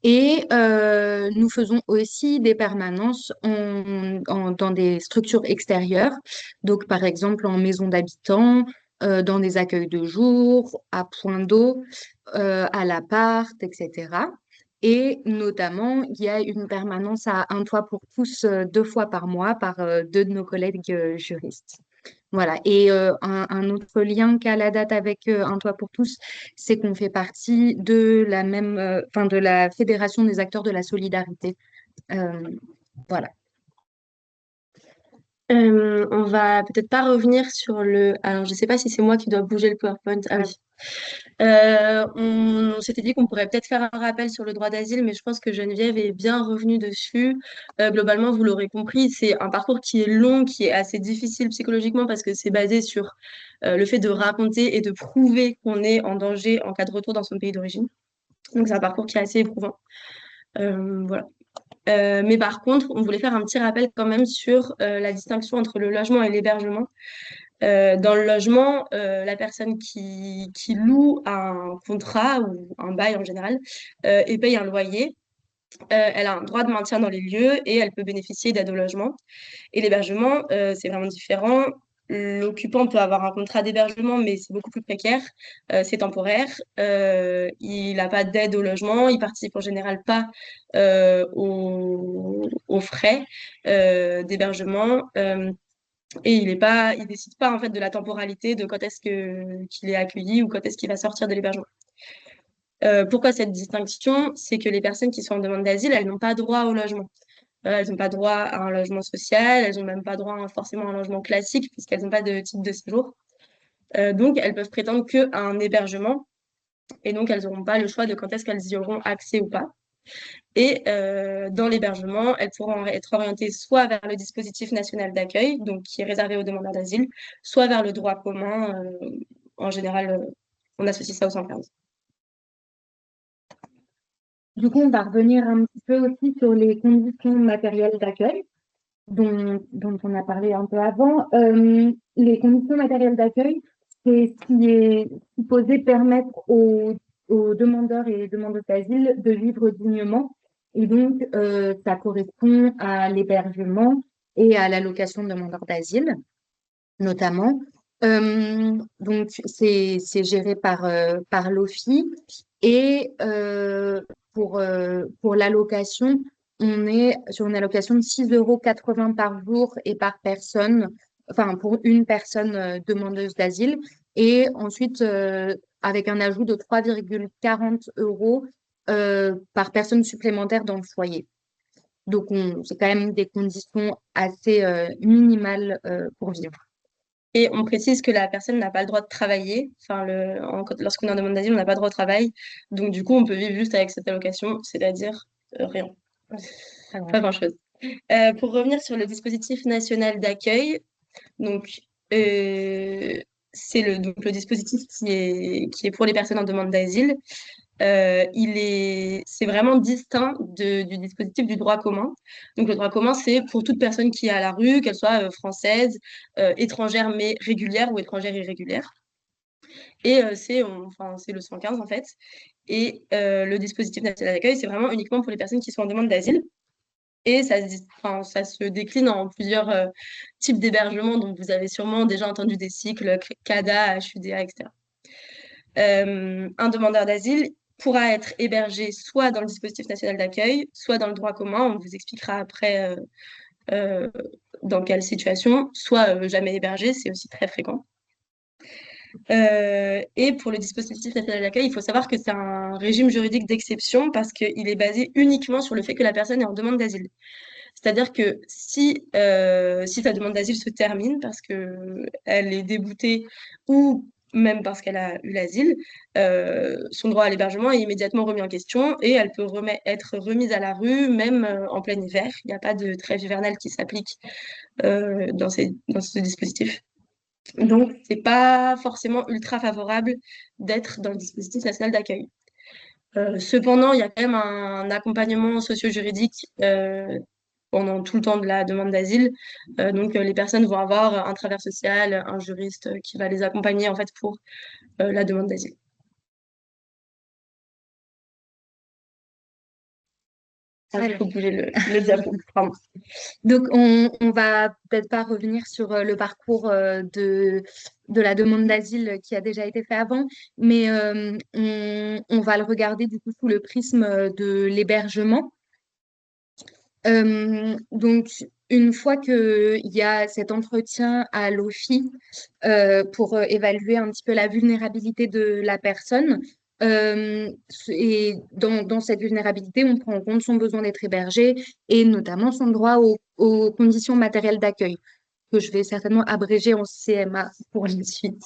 Et nous faisons aussi des permanences dans des structures extérieures, donc par exemple en maison d'habitants, dans des accueils de jour, à point d'eau, à l'appart, etc. Et notamment, il y a une permanence à Un Toit pour tous 2 fois par mois par deux de nos collègues juristes. Voilà. Et un autre lien qu'a la date avec Un Toit pour tous, c'est qu'on fait partie de la même, enfin de la Fédération des acteurs de la solidarité. Euh, voilà. On va peut-être pas revenir sur le. Alors, je sais pas si c'est moi qui dois bouger le PowerPoint. Ah oui. On s'était dit qu'on pourrait peut-être faire un rappel sur le droit d'asile, mais je pense que Geneviève est bien revenue dessus. Globalement, vous l'aurez compris, c'est un parcours qui est long, qui est assez difficile psychologiquement parce que c'est basé sur le fait de raconter et de prouver qu'on est en danger en cas de retour dans son pays d'origine. Donc, c'est un parcours qui est assez éprouvant. Voilà. Mais par contre, on voulait faire un petit rappel quand même sur la distinction entre le logement et l'hébergement. Dans le logement, la personne qui loue un contrat ou un bail en général et paye un loyer, elle a un droit de maintien dans les lieux et elle peut bénéficier d'aide au logement. Et l'hébergement, c'est vraiment différent. L'occupant peut avoir un contrat d'hébergement, mais c'est beaucoup plus précaire, c'est temporaire. Il n'a pas d'aide au logement, il participe en général pas aux frais d'hébergement. Et il décide pas en fait de la temporalité de quand est-ce qu'il est accueilli ou quand est-ce qu'il va sortir de l'hébergement. Pourquoi cette distinction? C'est que les personnes qui sont en demande d'asile, elles n'ont pas droit au logement. Elles n'ont pas droit à un logement social, elles n'ont même pas droit forcément à un logement classique puisqu'elles n'ont pas de titre de séjour. Donc, elles peuvent prétendre qu'à un hébergement et donc elles n'auront pas le choix de quand est-ce qu'elles y auront accès ou pas. Et dans l'hébergement, elles pourront être orientées soit vers le dispositif national d'accueil, donc qui est réservé aux demandeurs d'asile, soit vers le droit commun. En général, on associe ça au 115. Du coup, on va revenir un petit peu aussi sur les conditions matérielles d'accueil dont on a parlé un peu avant. Les conditions matérielles d'accueil, c'est ce qui est supposé permettre aux demandeurs et demandeuses d'asile de vivre dignement. Et donc, ça correspond à l'hébergement et à l'allocation de demandeurs d'asile, notamment. Donc, c'est géré par l'OFII. Et pour l'allocation, on est sur une allocation de 6,80 € par jour et par personne, enfin pour une personne demandeuse d'asile. Et ensuite, avec un ajout de 3,40 € par personne supplémentaire dans le foyer. Donc, c'est quand même des conditions assez minimales pour vivre. Et on précise que la personne n'a pas le droit de travailler. Enfin, lorsqu'on est en demande d'asile, on n'a pas le droit de travail. Donc, du coup, on peut vivre juste avec cette allocation, c'est-à-dire rien. Pas grand-chose. Pour revenir sur le dispositif national d'accueil, donc, c'est le dispositif qui est pour les personnes en demande d'asile. C'est vraiment distinct du dispositif du droit commun. Donc, le droit commun, c'est pour toute personne qui est à la rue, qu'elle soit française, étrangère mais régulière ou étrangère irrégulière. Et c'est le 115 en fait. Et le dispositif national d'accueil, c'est vraiment uniquement pour les personnes qui sont en demande d'asile. Et ça se décline en plusieurs types d'hébergements. Donc, vous avez sûrement déjà entendu des cycles, CADA, HUDA, etc. Un demandeur d'asile pourra être hébergé soit dans le dispositif national d'accueil, soit dans le droit commun. On vous expliquera après dans quelle situation, soit jamais hébergé, c'est aussi très fréquent. Et pour le dispositif national d'accueil, il faut savoir que c'est un régime juridique d'exception parce qu'il est basé uniquement sur le fait que la personne est en demande d'asile. C'est-à-dire que si sa demande d'asile se termine parce qu'elle est déboutée ou même parce qu'elle a eu l'asile, son droit à l'hébergement est immédiatement remis en question et elle peut être remise à la rue même en plein hiver. Il n'y a pas de trêve hivernale qui s'applique dans ce dispositif. Donc, c'est pas forcément ultra favorable d'être dans le dispositif national d'accueil. Cependant, il y a quand même un accompagnement socio-juridique pendant tout le temps de la demande d'asile. Donc, les personnes vont avoir un travailleur social, un juriste qui va les accompagner en fait pour la demande d'asile. Il faut bouger le diapo. Pardon. Donc, on va peut-être pas revenir sur le parcours de la demande d'asile qui a déjà été fait avant, mais on va le regarder du coup sous le prisme de l'hébergement. Donc, une fois qu'il y a cet entretien à l'OFII pour évaluer un petit peu la vulnérabilité de la personne, et dans cette vulnérabilité, on prend en compte son besoin d'être hébergé et notamment son droit aux conditions matérielles d'accueil, que je vais certainement abréger en CMA pour la suite.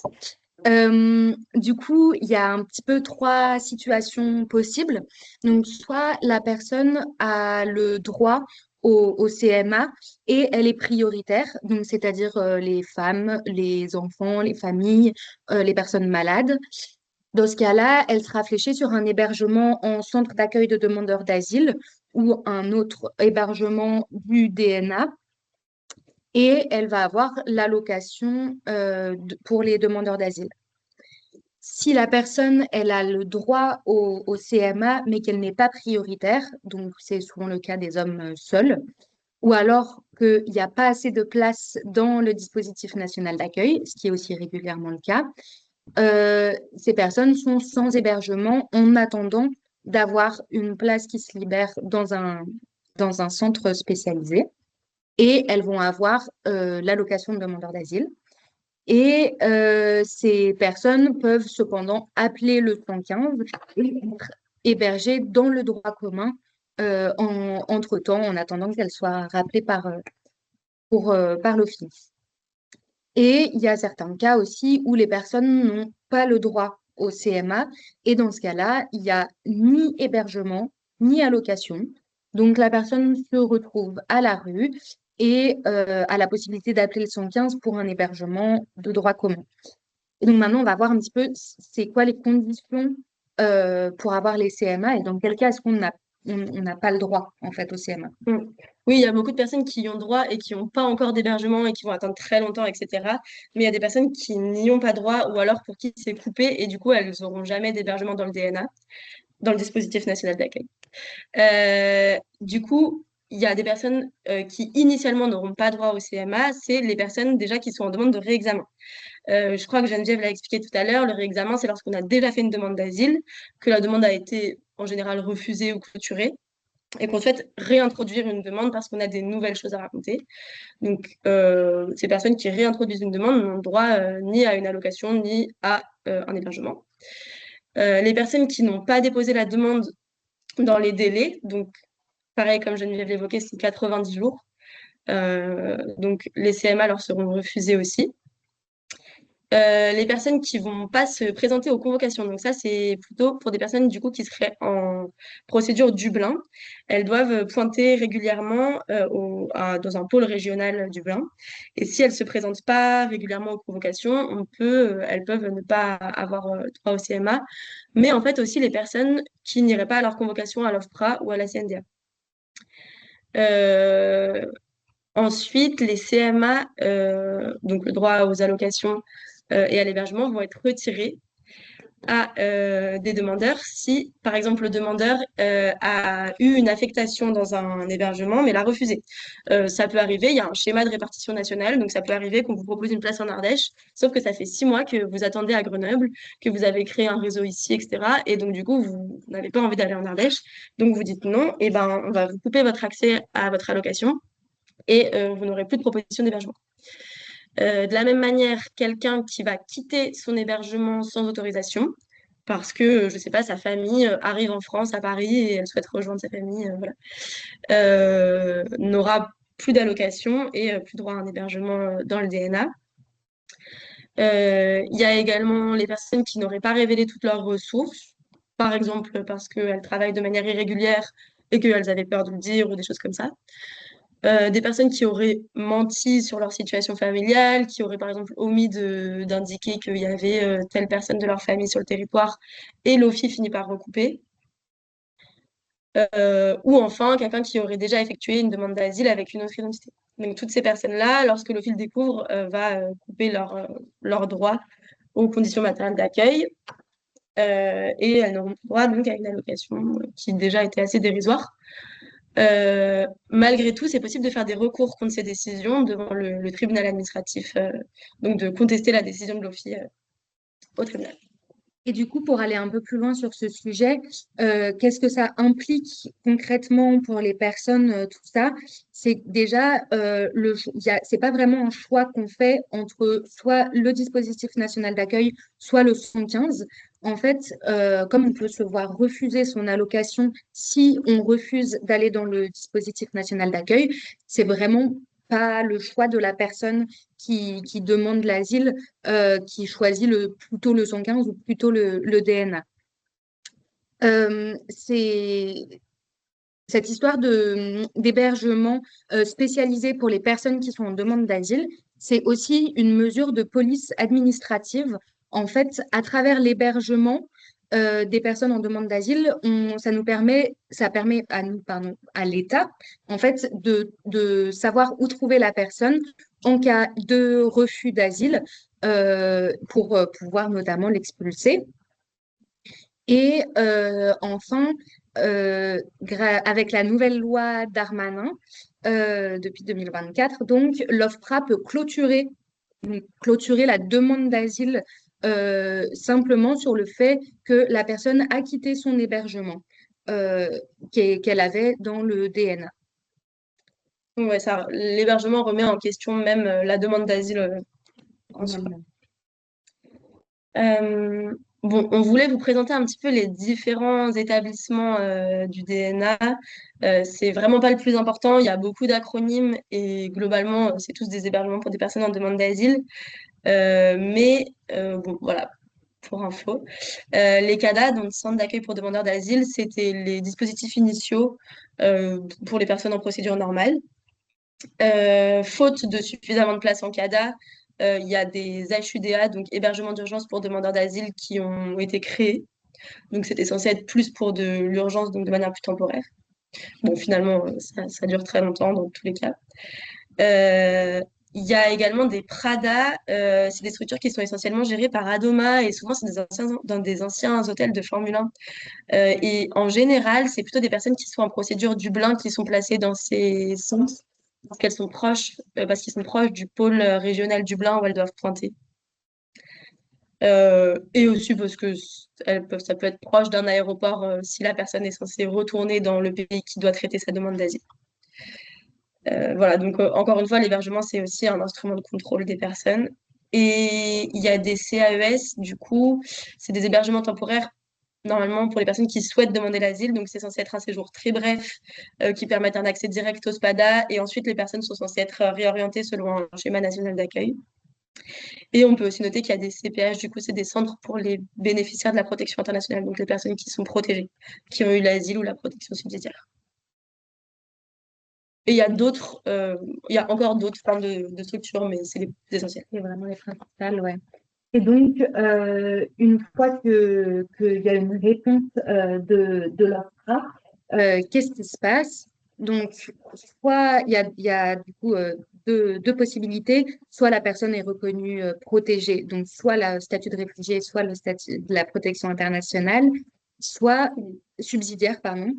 Du coup, il y a un petit peu trois situations possibles. Donc, soit la personne a le droit au CMA et elle est prioritaire, donc c'est-à-dire les femmes, les enfants, les familles, les personnes malades. Dans ce cas-là, elle sera fléchée sur un hébergement en centre d'accueil de demandeurs d'asile ou un autre hébergement du DNA. Et elle va avoir l'allocation pour les demandeurs d'asile. Si la personne, elle a le droit au CMA, mais qu'elle n'est pas prioritaire, donc c'est souvent le cas des hommes seuls, ou alors qu'il n'y a pas assez de place dans le dispositif national d'accueil, ce qui est aussi régulièrement le cas, ces personnes sont sans hébergement en attendant d'avoir une place qui se libère dans un centre spécialisé, et elles vont avoir l'allocation de demandeur d'asile. Et ces personnes peuvent cependant appeler le 115 et être hébergées dans le droit commun entre-temps, en attendant qu'elles soient rappelées par l'OFII. Et il y a certains cas aussi où les personnes n'ont pas le droit au CMA. Et dans ce cas-là, il n'y a ni hébergement, ni allocation. Donc la personne se retrouve à la rue et a la possibilité d'appeler le 115 pour un hébergement de droit commun. Et donc maintenant, on va voir un petit peu c'est quoi les conditions pour avoir les CMA et dans quel cas est-ce on n'a pas le droit en fait au CMA? Oui, il y a beaucoup de personnes qui y ont droit et qui n'ont pas encore d'hébergement et qui vont attendre très longtemps, etc. Mais il y a des personnes qui n'y ont pas droit ou alors pour qui c'est coupé et du coup, elles n'auront jamais d'hébergement dans le DNA, dans le dispositif national d'accueil. Du coup, il y a des personnes qui initialement n'auront pas droit au CMA, c'est les personnes déjà qui sont en demande de réexamen. Je crois que Geneviève l'a expliqué tout à l'heure, le réexamen, c'est lorsqu'on a déjà fait une demande d'asile, que la demande a été en général refusée ou clôturée, et qu'on souhaite réintroduire une demande parce qu'on a des nouvelles choses à raconter. Donc, ces personnes qui réintroduisent une demande n'ont droit ni à une allocation, ni à un hébergement. Les personnes qui n'ont pas déposé la demande dans les délais, donc pareil, comme Geneviève l'évoquait, c'est 90 jours. Donc, les CMA leur seront refusés aussi. Les personnes qui vont pas se présenter aux convocations. Donc ça, c'est plutôt pour des personnes du coup qui seraient en procédure Dublin. Elles doivent pointer régulièrement dans un pôle régional Dublin. Et si elles se présentent pas régulièrement aux convocations, elles peuvent ne pas avoir droit au CMA. Mais en fait aussi les personnes qui n'iraient pas à leur convocation à l'OFPRA ou à la CNDA. Ensuite, les CMA, donc le droit aux allocations et à l'hébergement, vont être retirés à des demandeurs si, par exemple, le demandeur a eu une affectation dans un hébergement mais l'a refusé. Ça peut arriver, il y a un schéma de répartition nationale, donc ça peut arriver qu'on vous propose une place en Ardèche, sauf que ça fait 6 mois que vous attendez à Grenoble, que vous avez créé un réseau ici, etc. Et donc, du coup, vous n'avez pas envie d'aller en Ardèche, donc vous dites non, et ben, on va vous couper votre accès à votre allocation et vous n'aurez plus de proposition d'hébergement. De la même manière, quelqu'un qui va quitter son hébergement sans autorisation, parce que, je ne sais pas, sa famille arrive en France, à Paris, et elle souhaite rejoindre sa famille, n'aura plus d'allocation et plus droit à un hébergement dans le DNA. Il y a également les personnes qui n'auraient pas révélé toutes leurs ressources, par exemple parce qu'elles travaillent de manière irrégulière et qu'elles avaient peur de le dire ou des choses comme ça. Des personnes qui auraient menti sur leur situation familiale, qui auraient par exemple omis d'indiquer qu'il y avait telle personne de leur famille sur le territoire et l'OFII finit par recouper. Ou enfin, quelqu'un qui aurait déjà effectué une demande d'asile avec une autre identité. Donc toutes ces personnes-là, lorsque l'OFII le découvre, va couper leur droit aux conditions matérielles d'accueil et elles n'auront pas droit donc à une allocation qui déjà était assez dérisoire. Malgré tout, c'est possible de faire des recours contre ces décisions devant le tribunal administratif, donc de contester la décision de l'OFII au tribunal. Et du coup, pour aller un peu plus loin sur ce sujet, qu'est-ce que ça implique concrètement pour les personnes, tout ça? C'est déjà, c'est pas vraiment un choix qu'on fait entre soit le dispositif national d'accueil, soit le 75. En fait, comme on peut se voir refuser son allocation si on refuse d'aller dans le dispositif national d'accueil, c'est vraiment pas le choix de la personne qui demande l'asile qui choisit plutôt le 115 ou plutôt le DNA. C'est cette histoire d'hébergement spécialisé pour les personnes qui sont en demande d'asile, c'est aussi une mesure de police administrative. En fait, à travers l'hébergement des personnes en demande d'asile, ça permet à nous, pardon, à l'État, en fait, de savoir où trouver la personne en cas de refus d'asile pour pouvoir notamment l'expulser. Et enfin, avec la nouvelle loi Darmanin depuis 2024, donc l'OFPRA peut clôturer la demande d'asile simplement sur le fait que la personne a quitté son hébergement qu'elle avait dans le DNA. Ouais, l'hébergement remet en question même la demande d'asile en soi. Bon, on voulait vous présenter un petit peu les différents établissements du DNA. C'est vraiment pas le plus important. Il y a beaucoup d'acronymes et globalement, c'est tous des hébergements pour des personnes en demande d'asile. Mais bon, voilà, pour info. Les CADA, donc Centre d'accueil pour demandeurs d'asile, c'était les dispositifs initiaux pour les personnes en procédure normale. Faute de suffisamment de places en CADA, il y a des HUDA, donc hébergements d'urgence pour demandeurs d'asile, qui ont été créés. Donc, c'était censé être plus pour de l'urgence, donc de manière plus temporaire. Bon, finalement, ça dure très longtemps dans tous les cas. Il y a également des PRADA, c'est des structures qui sont essentiellement gérées par Adoma et souvent c'est dans des anciens hôtels de Formule 1. Et en général, c'est plutôt des personnes qui sont en procédure Dublin qui sont placées dans ces centres parce qu'elles sont proches, parce qu'ils sont proches du pôle régional Dublin où elles doivent pointer. Et aussi parce que ça peut être proche d'un aéroport si la personne est censée retourner dans le pays qui doit traiter sa demande d'asile. Voilà, donc encore une fois, l'hébergement, c'est aussi un instrument de contrôle des personnes. Et il y a des CAES, du coup, c'est des hébergements temporaires, normalement pour les personnes qui souhaitent demander l'asile. Donc c'est censé être un séjour très bref qui permettent un accès direct au SPADA. Et ensuite, les personnes sont censées être réorientées selon un schéma national d'accueil. Et on peut aussi noter qu'il y a des CPH, du coup, c'est des centres pour les bénéficiaires de la protection internationale, donc les personnes qui sont protégées, qui ont eu l'asile ou la protection subsidiaire. Et il y a encore d'autres formes de structures, mais c'est les plus essentielles. C'est vraiment les principales, ouais. Et donc, une fois qu'il y a une réponse de l'OFPRA, qu'est-ce qui se passe? Donc, soit il y a du coup deux possibilités. Soit la personne est reconnue protégée, donc soit le statut de réfugié, soit le statut de la protection internationale, soit subsidiaire, pardon.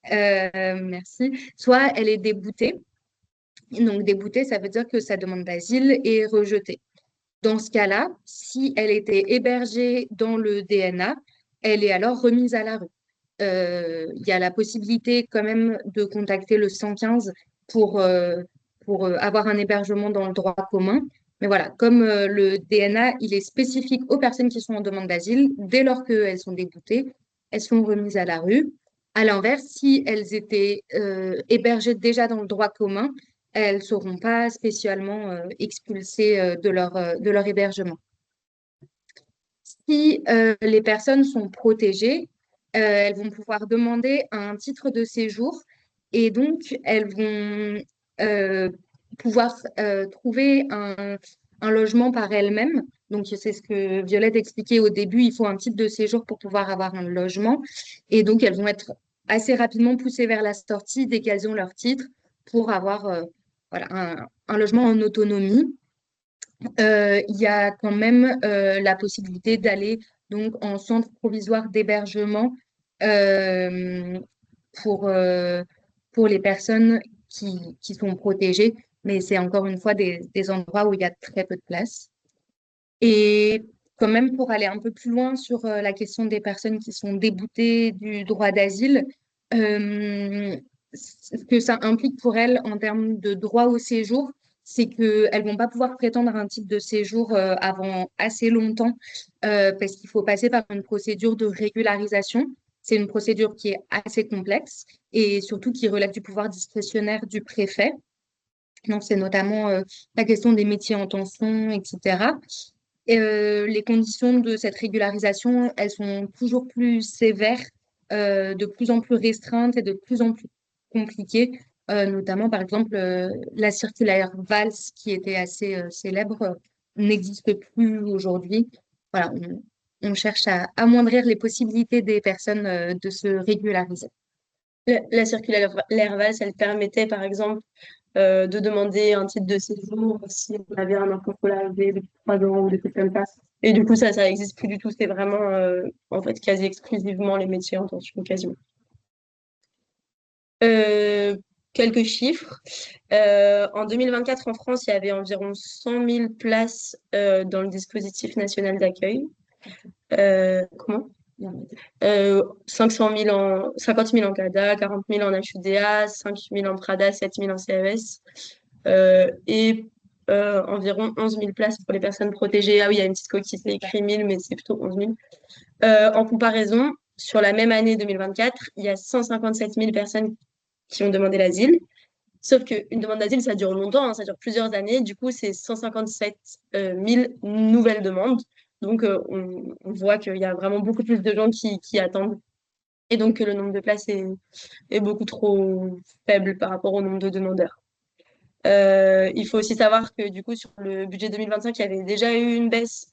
Merci. Soit elle est déboutée. Donc, déboutée, ça veut dire que sa demande d'asile est rejetée. Dans ce cas-là, si elle était hébergée dans le DNA, elle est alors remise à la rue. Il y a la possibilité quand même de contacter le 115 pour avoir un hébergement dans le droit commun. Mais voilà, comme le DNA, il est spécifique aux personnes qui sont en demande d'asile, dès lors qu'elles sont déboutées, elles sont remises à la rue. À l'inverse, si elles étaient hébergées déjà dans le droit commun, elles ne seront pas spécialement expulsées de leur hébergement. Si les personnes sont protégées, elles vont pouvoir demander un titre de séjour et donc elles vont pouvoir trouver un logement par elles-mêmes. Donc, c'est ce que Violette expliquait au début, il faut un titre de séjour pour pouvoir avoir un logement. Et donc, elles vont être assez rapidement poussées vers la sortie dès qu'elles ont leur titre pour avoir voilà, un logement en autonomie. Il y a quand même la possibilité d'aller donc en centre provisoire d'hébergement euh, pour, euh, pour les personnes qui sont protégées, mais c'est encore une fois des endroits où il y a très peu de place. Et quand même, pour aller un peu plus loin sur la question des personnes qui sont déboutées du droit d'asile, ce que ça implique pour elles en termes de droit au séjour, c'est qu'elles ne vont pas pouvoir prétendre à un type de séjour avant assez longtemps parce qu'il faut passer par une procédure de régularisation. C'est une procédure qui est assez complexe et surtout qui relève du pouvoir discrétionnaire du préfet. Donc, c'est notamment la question des métiers en tension, etc. Les conditions de cette régularisation, elles sont toujours plus sévères, de plus en plus restreintes et de plus en plus compliquées. Notamment, par exemple, la circulaire Valls, qui était assez célèbre, n'existe plus aujourd'hui. Voilà, on cherche à amoindrir les possibilités des personnes de se régulariser. La circulaire Valls, elle permettait, par exemple, de demander un titre de séjour si on avait un enfant scolarisé depuis 3 ans ou des trucs comme ça. Et du coup, ça n'existe plus du tout. C'est vraiment, en fait, quasi exclusivement les métiers en tension, quasiment. Quelques chiffres. En 2024, en France, il y avait environ 100 000 places dans le dispositif national d'accueil. Comment 50 000 en CADA, 40 000 en HUDA, 5 000 en PRADA, 7 000 en CAES et environ 11 000 places pour les personnes protégées. Ah oui, il y a une petite coquille, c'est écrit 1000, mais c'est plutôt 11 000. En comparaison, sur la même année 2024, il y a 157 000 personnes qui ont demandé l'asile. Sauf qu'une demande d'asile, ça dure longtemps, hein, ça dure plusieurs années. Du coup, c'est 157 000 nouvelles demandes. Donc, on voit qu'il y a vraiment beaucoup plus de gens qui attendent. Et donc, que le nombre de places est beaucoup trop faible par rapport au nombre de demandeurs. Il faut aussi savoir que du coup, sur le budget 2025, il y avait déjà eu une baisse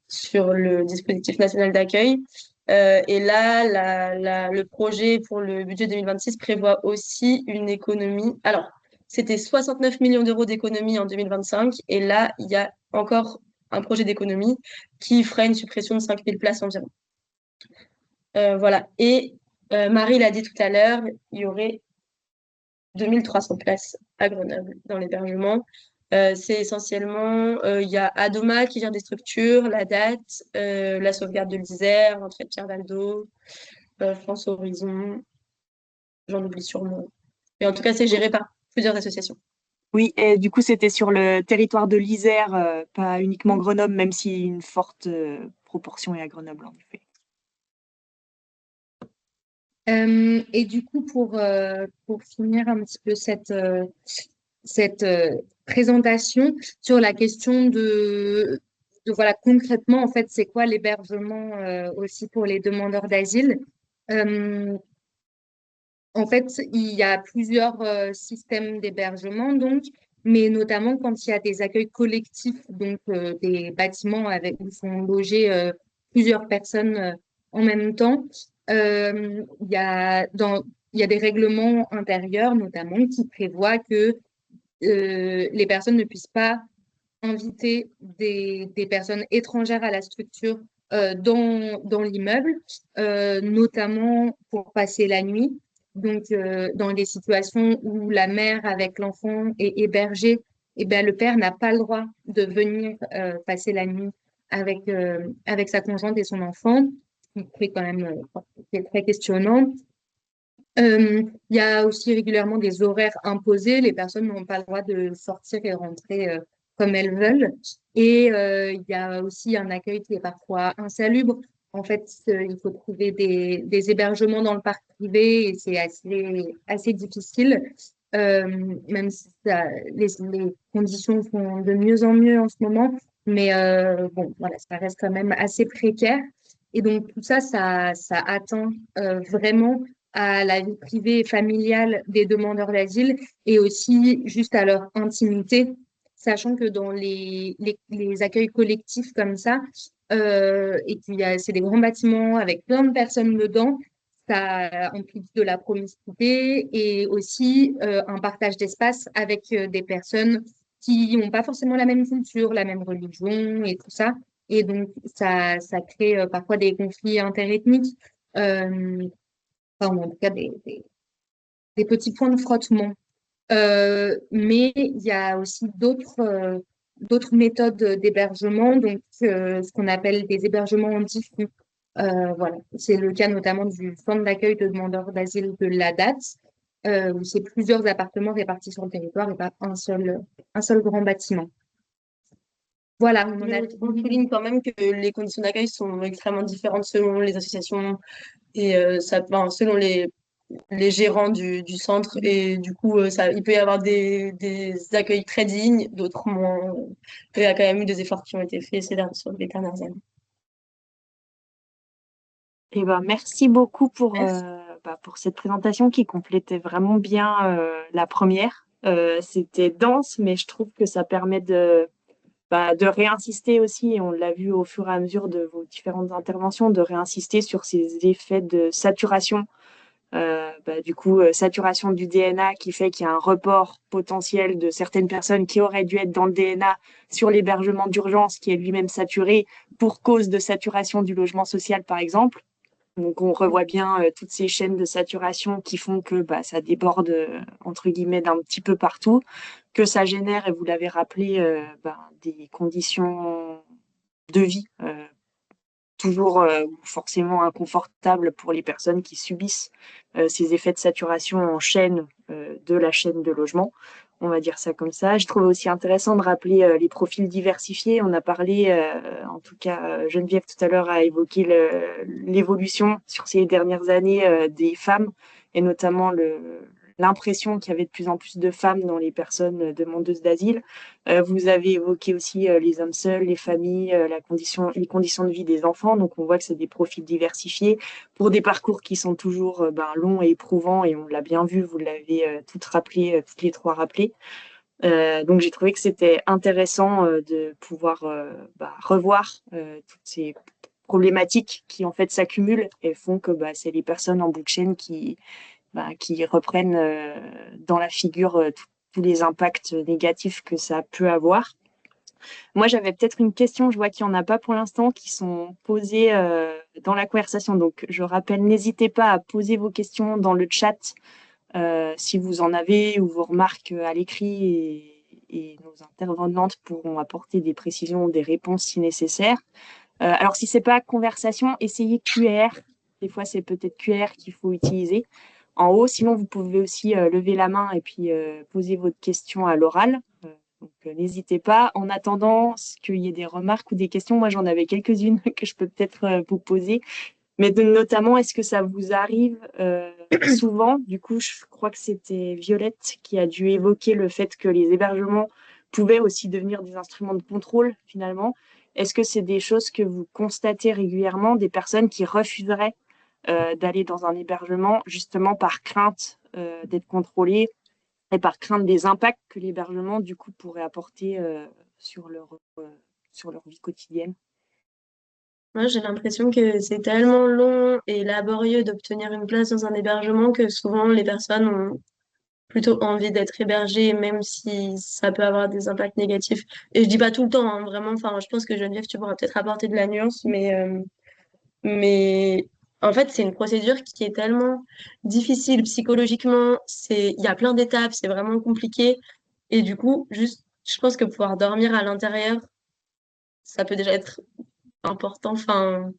sur le dispositif national d'accueil. Et là, le projet pour le budget 2026 prévoit aussi une économie. Alors, c'était 69 millions d'euros d'économie en 2025. Et là, il y a encore un projet d'économie qui fera une suppression de 5000 places environ. Voilà. Et Marie l'a dit tout à l'heure, il y aurait 2300 places à Grenoble dans l'hébergement. C'est essentiellement, il y a Adoma qui gère des structures, la date, la sauvegarde de l'Isère, l'entrée de Pierre Valdo, France Horizon, j'en oublie sûrement. Mais en tout cas, c'est géré par plusieurs associations. Oui, et du coup, c'était sur le territoire de l'Isère, pas uniquement Grenoble, même si une forte proportion est à Grenoble, en effet. Et du coup, pour finir un petit peu cette présentation sur la question voilà, concrètement, en fait, c'est quoi l'hébergement aussi pour les demandeurs d'asile? Euh, En fait, il y a plusieurs systèmes d'hébergement, donc, mais notamment quand il y a des accueils collectifs, donc des bâtiments où sont logées plusieurs personnes en même temps. Il y a des règlements intérieurs, notamment, qui prévoient que les personnes ne puissent pas inviter des personnes étrangères à la structure dans l'immeuble, notamment pour passer la nuit. Donc, dans des situations où la mère avec l'enfant est hébergée, eh bien, le père n'a pas le droit de venir passer la nuit avec sa conjointe et son enfant, ce qui est quand même qui est très questionnant. Il y a aussi régulièrement des horaires imposés. Les personnes n'ont pas le droit de sortir et rentrer comme elles veulent. Et il y a aussi un accueil qui est parfois insalubre. En fait, il faut trouver des hébergements dans le parc privé et c'est assez difficile, même si les conditions sont de mieux en mieux en ce moment. Mais bon, voilà, ça reste quand même assez précaire. Et donc, tout ça, ça atteint vraiment à la vie privée et familiale des demandeurs d'asile et aussi juste à leur intimité, sachant que dans les accueils collectifs comme ça, et puis c'est des grands bâtiments avec plein de personnes dedans, ça implique de la promiscuité et aussi un partage d'espace avec des personnes qui n'ont pas forcément la même culture, la même religion et tout ça. Et donc, ça crée parfois des conflits interethniques. Enfin, en tout cas des petits points de frottement. Mais il y a aussi d'autres méthodes d'hébergement, donc ce qu'on appelle des hébergements en diffus. Voilà, c'est le cas notamment du centre d'accueil de demandeurs d'asile de la date, où c'est plusieurs appartements répartis sur le territoire et pas un seul grand bâtiment. Voilà, On souligne quand même que les conditions d'accueil sont extrêmement différentes selon les associations et selon les gérants du centre. Et du coup, il peut y avoir des accueils très dignes, d'autres moins. Il y a quand même eu des efforts qui ont été faits sur les dernières années. Et ben, merci beaucoup Merci. pour cette présentation qui complétait vraiment bien la première. C'était dense, mais je trouve que ça permet de réinsister aussi, et on l'a vu au fur et à mesure de vos différentes interventions, de réinsister sur ces effets de saturation. Du coup, saturation du DNA qui fait qu'il y a un report potentiel de certaines personnes qui auraient dû être dans le DNA sur l'hébergement d'urgence qui est lui-même saturé pour cause de saturation du logement social, par exemple. Donc, on revoit bien toutes ces chaînes de saturation qui font que ça déborde, entre guillemets, d'un petit peu partout, que ça génère, et vous l'avez rappelé, des conditions de vie toujours forcément inconfortables pour les personnes qui subissent ces effets de saturation en chaîne de la chaîne de logement. On va dire ça comme ça. Je trouve aussi intéressant de rappeler les profils diversifiés. On a parlé, en tout cas, Geneviève tout à l'heure a évoqué l'évolution sur ces dernières années des femmes et notamment l'impression qu'il y avait de plus en plus de femmes dans les personnes demandeuses d'asile. Vous avez évoqué aussi les hommes seuls, les familles, les conditions de vie des enfants. Donc, on voit que c'est des profils diversifiés pour des parcours qui sont toujours longs et éprouvants. Et on l'a bien vu, vous l'avez toutes les trois rappelé. Donc j'ai trouvé que c'était intéressant de pouvoir revoir toutes ces problématiques qui en fait s'accumulent et font que c'est les personnes en blockchain qui reprennent dans la figure tous les impacts négatifs que ça peut avoir. Moi, j'avais peut-être une question, je vois qu'il n'y en a pas pour l'instant, qui sont posées dans la conversation. Donc, je rappelle, n'hésitez pas à poser vos questions dans le chat si vous en avez ou vos remarques à l'écrit et nos intervenantes pourront apporter des précisions ou des réponses si nécessaire. Alors, si ce n'est pas conversation, essayez QR. Des fois, c'est peut-être QR qu'il faut utiliser en haut. Sinon, vous pouvez aussi lever la main et puis poser votre question à l'oral. Donc, n'hésitez pas. En attendant qu'il y ait des remarques ou des questions, moi, j'en avais quelques-unes que je peux peut-être vous poser. Mais notamment, est-ce que ça vous arrive souvent? Du coup, je crois que c'était Violette qui a dû évoquer le fait que les hébergements pouvaient aussi devenir des instruments de contrôle, finalement. Est-ce que c'est des choses que vous constatez régulièrement, des personnes qui refuseraient d'aller dans un hébergement justement par crainte d'être contrôlées et par crainte des impacts que l'hébergement, du coup, pourrait apporter sur leur vie quotidienne? Moi, j'ai l'impression que c'est tellement long et laborieux d'obtenir une place dans un hébergement que souvent les personnes ont plutôt envie d'être hébergées, même si ça peut avoir des impacts négatifs. Et je dis pas tout le temps, hein, vraiment. Enfin, je pense que Geneviève, tu pourras peut-être apporter de la nuance, mais en fait, c'est une procédure qui est tellement difficile psychologiquement. Il y a plein d'étapes, c'est vraiment compliqué. Et du coup, juste, je pense que pouvoir dormir à l'intérieur, ça peut déjà être important. Enfin,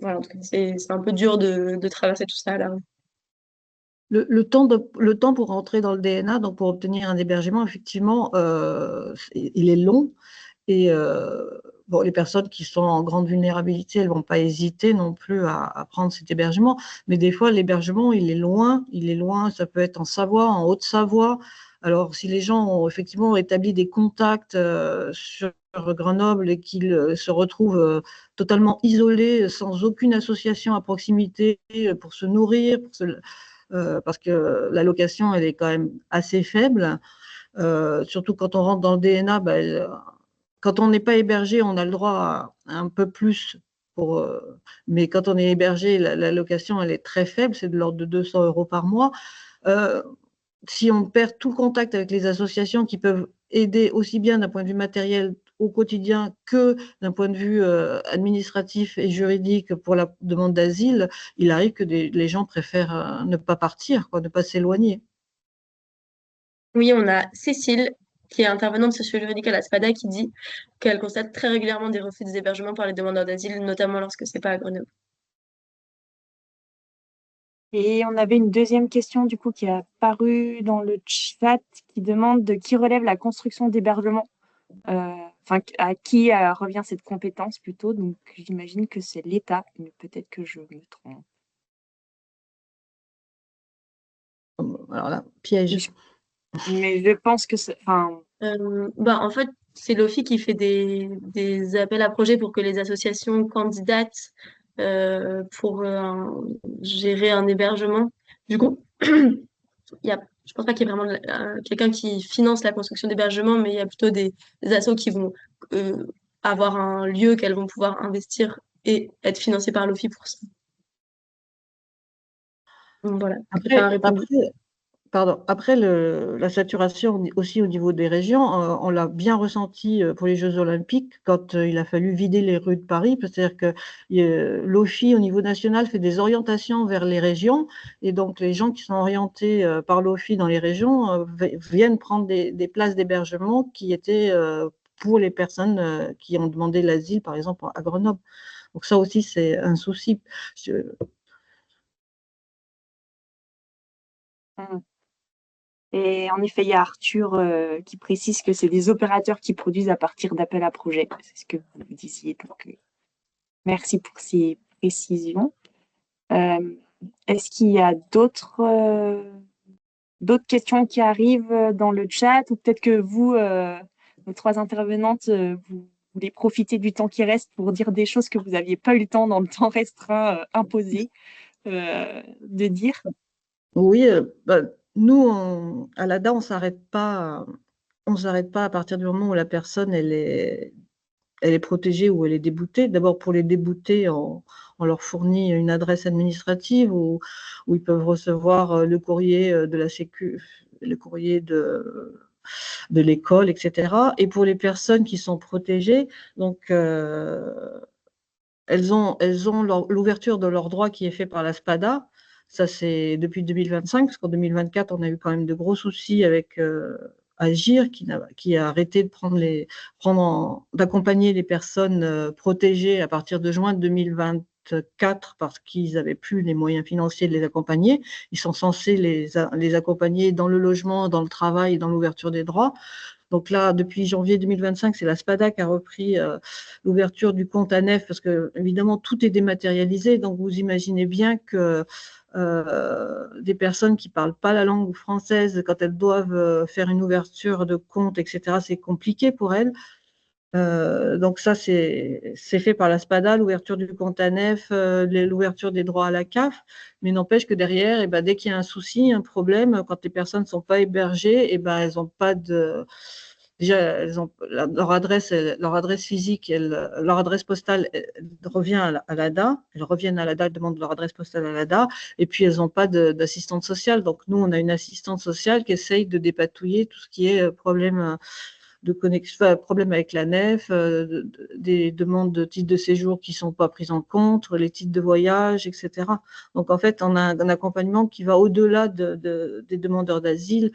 voilà, en tout cas, c'est un peu dur de traverser tout ça là. Le temps pour rentrer dans le DNA, donc pour obtenir un hébergement, effectivement, il est long. Et bon, les personnes qui sont en grande vulnérabilité, elles ne vont pas hésiter non plus à prendre cet hébergement. Mais des fois, l'hébergement, il est loin, ça peut être en Savoie, en Haute-Savoie. Alors, si les gens ont effectivement établi des contacts sur Grenoble et qu'ils se retrouvent totalement isolés, sans aucune association à proximité pour se nourrir, parce que la location, elle est quand même assez faible. Surtout quand on rentre dans le DNA, quand on n'est pas hébergé, on a le droit à un peu plus. Mais quand on est hébergé, la location, elle est très faible, c'est de l'ordre de 200 € par mois. Euh, Si on perd tout contact avec les associations qui peuvent aider aussi bien d'un point de vue matériel au quotidien que d'un point de vue administratif et juridique pour la demande d'asile, il arrive que les gens préfèrent ne pas partir, quoi, ne pas s'éloigner. Oui, on a Cécile, qui est intervenante socio-juridique à la SPADA, qui dit qu'elle constate très régulièrement des refus d'hébergement par les demandeurs d'asile, notamment lorsque c'est pas à Grenoble. Et on avait une deuxième question du coup qui est apparue dans le chat qui demande de qui relève la construction d'hébergement. Enfin, à qui revient cette compétence plutôt. Donc j'imagine que c'est l'État, mais peut-être que je me trompe. Alors là, piège. Mais je pense que c'est. Enfin, En fait, c'est l'OFI qui fait des appels à projets pour que les associations candidatent pour gérer un hébergement. Du coup, je pense pas qu'il y ait vraiment quelqu'un qui finance la construction d'hébergement, mais il y a plutôt des assos qui vont euh, avoir un lieu qu'elles vont pouvoir investir et être financées par l'OFI pour ça. Donc voilà, je préfère répondre. Après la saturation aussi au niveau des régions, on l'a bien ressenti pour les Jeux Olympiques quand il a fallu vider les rues de Paris. C'est-à-dire que l'OFI au niveau national fait des orientations vers les régions et donc les gens qui sont orientés par l'OFI dans les régions viennent prendre des places d'hébergement qui étaient pour les personnes qui ont demandé l'asile, par exemple à Grenoble. Donc ça aussi, c'est un souci. et en effet, il y a Arthur qui précise que c'est des opérateurs qui produisent à partir d'appels à projets. C'est ce que vous disiez. Donc, merci pour ces précisions. Est-ce qu'il y a d'autres questions qui arrivent dans le chat ou peut-être que vous, nos trois intervenantes, vous voulez profiter du temps qui reste pour dire des choses que vous n'aviez pas eu le temps dans le temps restreint imposé de dire? Oui, nous, à l'ADA, on s'arrête pas à partir du moment où la personne, elle est protégée ou elle est déboutée. D'abord, pour les débouter, on leur fournit une adresse administrative où ils peuvent recevoir le courrier de la Sécu, le courrier de l'école, etc. Et pour les personnes qui sont protégées, donc elles ont l'ouverture de leurs droits qui est faite par la SPADA. Ça, c'est depuis 2025, parce qu'en 2024, on a eu quand même de gros soucis avec Agir, qui a arrêté d'accompagner les personnes protégées à partir de juin 2024 parce qu'ils n'avaient plus les moyens financiers de les accompagner. Ils sont censés les accompagner dans le logement, dans le travail et dans l'ouverture des droits. Donc là, depuis janvier 2025, c'est la SPADA qui a repris l'ouverture du compte ANEF parce que, évidemment, tout est dématérialisé. Donc, vous imaginez bien que des personnes qui ne parlent pas la langue française, quand elles doivent faire une ouverture de compte, etc., c'est compliqué pour elles. Donc ça, c'est fait par la SPADA, l'ouverture du compte ANEF, l'ouverture des droits à la CAF, mais n'empêche que derrière, ben, dès qu'il y a un souci, un problème, quand les personnes ne sont pas hébergées, ben, elles n'ont pas de... Déjà, elles ont, leur adresse physique, leur adresse postale revient à l'ADA, elles reviennent à l'ADA, elles demandent leur adresse postale à l'ADA, et puis elles n'ont pas d'assistante sociale. Donc nous, on a une assistante sociale qui essaye de dépatouiller tout ce qui est problème de connexion, problème avec la nef, des demandes de titres de séjour qui ne sont pas prises en compte, les titres de voyage, etc. Donc en fait, on a un accompagnement qui va au-delà des demandeurs d'asile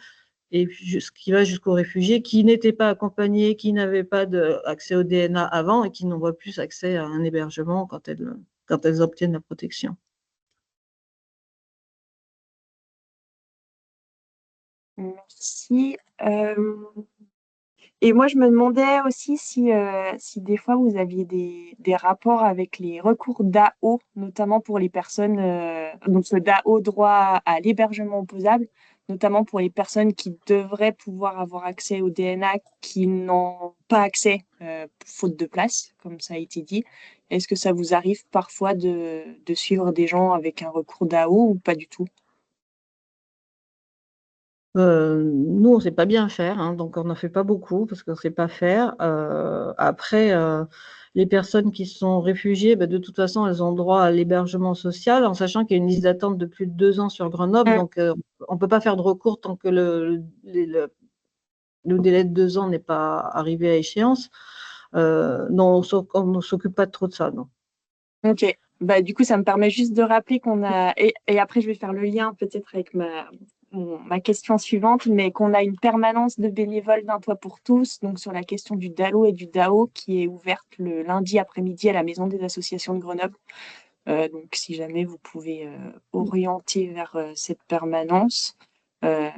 et qui va jusqu'aux réfugiés qui n'étaient pas accompagnés, qui n'avaient pas accès au DNA avant et qui n'ont pas plus accès à un hébergement quand elles obtiennent la protection. Merci. Et moi, je me demandais aussi si des fois vous aviez des rapports avec les recours DAO, notamment pour les personnes, donc le DAO, droit à l'hébergement opposable, notamment pour les personnes qui devraient pouvoir avoir accès au DNA, qui n'ont pas accès, faute de place, comme ça a été dit. Est-ce que ça vous arrive parfois de suivre des gens avec un recours DAO ou pas du tout? Nous, on ne sait pas bien faire, hein, donc on n'en fait pas beaucoup parce qu'on ne sait pas faire. Après, les personnes qui sont réfugiées, ben, de toute façon, elles ont droit à l'hébergement social, en sachant qu'il y a une liste d'attente de plus de 2 ans sur Grenoble, donc on ne peut pas faire de recours tant que le délai de 2 ans n'est pas arrivé à échéance. Non, on ne s'occupe pas trop de ça, non. Ok. Bah, du coup, ça me permet juste de rappeler qu'on a, et après, je vais faire le lien peut-être avec ma question suivante, mais qu'on a une permanence de bénévoles d'un toit pour tous, donc sur la question du DALO et du DAO, qui est ouverte le lundi après-midi à la Maison des associations de Grenoble. Donc, si jamais vous pouvez orienter vers cette permanence. Euh,